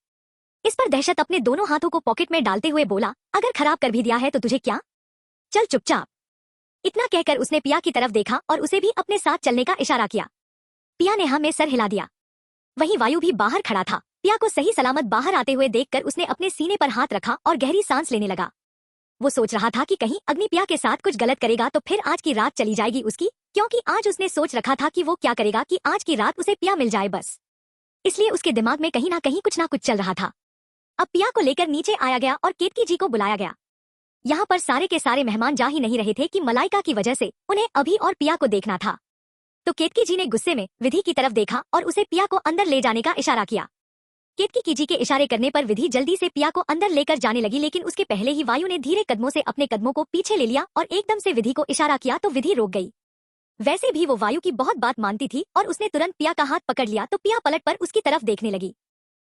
इस पर दहशत अपने दोनों हाथों को पॉकेट में डालते हुए बोला, अगर खराब कर भी दिया है तो तुझे क्या, चल चुपचाप। इतना कहकर उसने पिया की तरफ देखा और उसे भी अपने साथ चलने का इशारा किया। पिया ने हाँ में सर हिला दिया। वहीं वायु भी बाहर खड़ा था। पिया को सही सलामत बाहर आते हुए देखकर उसने अपने सीने पर हाथ रखा और गहरी सांस लेने लगा। वो सोच रहा था कि कहीं अग्नि पिया के साथ कुछ गलत करेगा तो फिर आज की रात चली जाएगी उसकी, क्योंकि आज उसने सोच रखा था कि वो क्या करेगा कि आज की रात उसे पिया मिल जाए बस। इसलिए उसके दिमाग में कहीं ना कुछ चल रहा था। अब पिया को लेकर नीचे आया गया और केतकी जी को बुलाया गया। यहाँ पर सारे के सारे मेहमान जा ही नहीं रहे थे कि मलाइका की वजह से उन्हें अभी और पिया को देखना था। तो केतकी जी ने गुस्से में विधि की तरफ देखा और उसे पिया को अंदर ले जाने का इशारा किया। केतकी जी के इशारे करने पर विधि जल्दी से पिया को अंदर लेकर जाने लगी, लेकिन उसके पहले ही वायु ने धीरे कदमों से अपने कदमों को पीछे ले लिया और एकदम से विधि को इशारा किया तो विधि रोक गई। वैसे भी वो वायु की बहुत बात मानती थी और उसने तुरंत पिया का हाथ पकड़ लिया तो पिया पलट पर उसकी तरफ देखने लगी।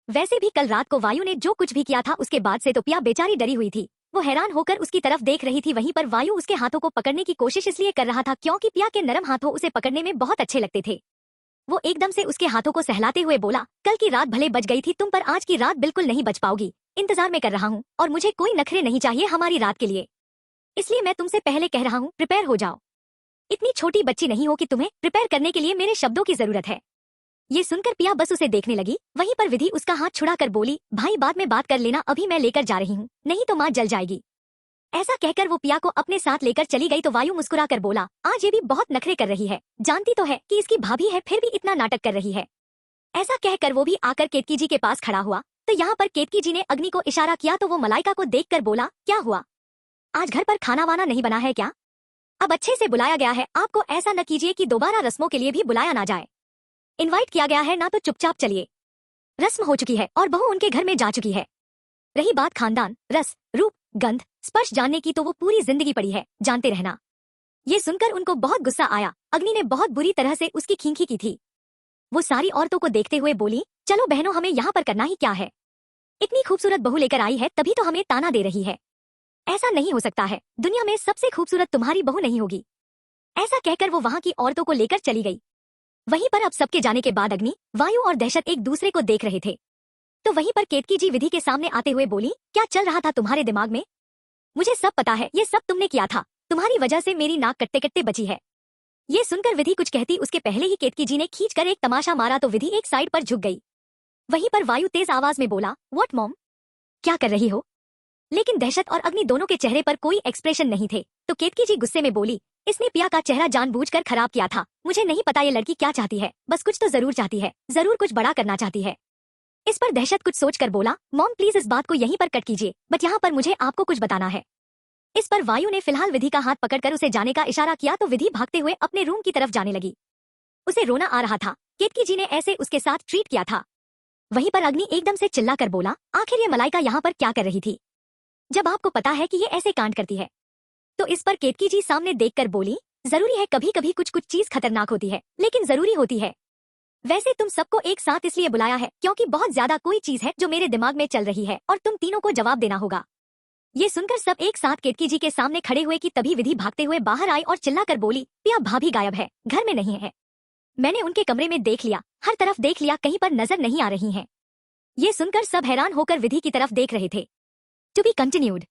वैसे भी कल रात को वायु ने जो कुछ भी किया था उसके बाद से तो पिया बेचारी डरी हुई थी। वो हैरान होकर उसकी तरफ देख रही थी। वहीं पर वायु उसके हाथों को पकड़ने की कोशिश इसलिए कर रहा था क्योंकि पिया के नरम हाथों उसे पकड़ने में बहुत अच्छे लगते थे। वो एकदम से उसके हाथों को सहलाते हुए बोला, कल की रात भले बच गई थी तुम, पर आज की रात बिल्कुल नहीं बच पाओगी। इंतजार में कर रहा हूँ और मुझे कोई नखरे नहीं चाहिए हमारी रात के लिए, इसलिए मैं तुमसे पहले कह रहा हूँ प्रिपेयर हो जाओ। इतनी छोटी बच्ची नहीं हो कि तुम्हें प्रिपेयर करने के लिए मेरे शब्दों की जरूरत है। ये सुनकर पिया बस उसे देखने लगी। वहीं पर विधि उसका हाथ छुड़ाकर बोली, भाई बाद में बात कर लेना, अभी मैं लेकर जा रही हूँ, नहीं तो माँ जल जाएगी। ऐसा कहकर वो पिया को अपने साथ लेकर चली गई तो वायु मुस्कुराकर बोला, आज ये भी बहुत नखरे कर रही है, जानती तो है कि इसकी भाभी है फिर भी इतना नाटक कर रही है। ऐसा कहकर वो भी आकर केतकी जी के पास खड़ा हुआ। तो यहाँ पर केतकी जी ने अग्नि को इशारा किया तो वो मलाइका को देखकर बोला, क्या हुआ, आज घर पर खाना वाना नहीं बना है क्या? अब अच्छे से बुलाया गया है आपको, ऐसा न कीजिए कि दोबारा रस्मों के लिए भी बुलाया ना जाए। इनवाइट किया गया है ना तो चुपचाप चलिए, रस्म हो चुकी है और बहू उनके घर में जा चुकी है। रही बात खानदान, रस, रूप, गंध, स्पर्श जानने की तो वो पूरी जिंदगी पड़ी है, जानते रहना। ये सुनकर उनको बहुत गुस्सा आया। अग्नि ने बहुत बुरी तरह से उसकी खींखी की थी। वो सारी औरतों को देखते हुए बोली, चलो बहनों हमें यहाँ पर करना ही क्या है, इतनी खूबसूरत बहू लेकर आई है तभी तो हमें ताना दे रही है। ऐसा नहीं हो सकता है, दुनिया में सबसे खूबसूरत तुम्हारी बहू नहीं होगी। ऐसा कहकर वो वहाँ की औरतों को लेकर चली गई। वहीं पर अब सबके जाने के बाद अग्नि, वायु और दहशत एक दूसरे को देख रहे थे। तो वहीं पर केतकी जी विधि के सामने आते हुए बोली, क्या चल रहा था तुम्हारे दिमाग में? मुझे सब पता है, ये सब तुमने किया था। तुम्हारी वजह से मेरी नाक कटते कटते बची है। ये सुनकर विधि कुछ कहती उसके पहले ही केतकी जी ने खींचकर एक तमाशा मारा तो विधि एक साइड पर झुक गई। वहीं पर वायु तेज आवाज में बोला, व्हाट मॉम, क्या कर रही हो? लेकिन दहशत और अग्नि दोनों के चेहरे पर कोई एक्सप्रेशन नहीं थे। तो केतकी जी गुस्से में बोली, इसने पिया का चेहरा जानबूझकर खराब किया था। मुझे नहीं पता ये लड़की क्या चाहती है, बस कुछ तो जरूर चाहती है, जरूर कुछ बड़ा करना चाहती है। इस पर दहशत कुछ सोचकर बोला, मॉम प्लीज इस बात को यहीं पर कट कीजिए, बट यहाँ पर मुझे आपको कुछ बताना है। इस पर वायु ने फिलहाल विधि का हाथ पकड़कर उसे जाने का इशारा किया तो विधि भागते हुए अपने रूम की तरफ जाने लगी। उसे रोना आ रहा था, केतकी जी ने ऐसे उसके साथ ट्रीट किया था। वहीं पर अग्नि एकदम से चिल्लाकर बोला, आखिर ये मलाइका यहाँ पर क्या कर रही थी, जब आपको पता है कि ये ऐसे कांड करती है? तो इस पर केतकी जी सामने देखकर बोली, जरूरी है कभी कभी कुछ कुछ चीज खतरनाक होती है, लेकिन जरूरी होती है। वैसे तुम सबको एक साथ इसलिए बुलाया है क्योंकि बहुत ज्यादा कोई चीज है जो मेरे दिमाग में चल रही है और तुम तीनों को जवाब देना होगा। ये सुनकर सब एक साथ केतकी जी के सामने खड़े हुए कि तभी विधि भागते हुए बाहर आई और चिल्लाकर बोली, पिया भाभी गायब है, घर में नहीं है। मैंने उनके कमरे में देख लिया, हर तरफ देख लिया, कहीं पर नजर नहीं आ रही हैं। ये सुनकर सब हैरान होकर विधि की तरफ देख रहे थे। To be continued.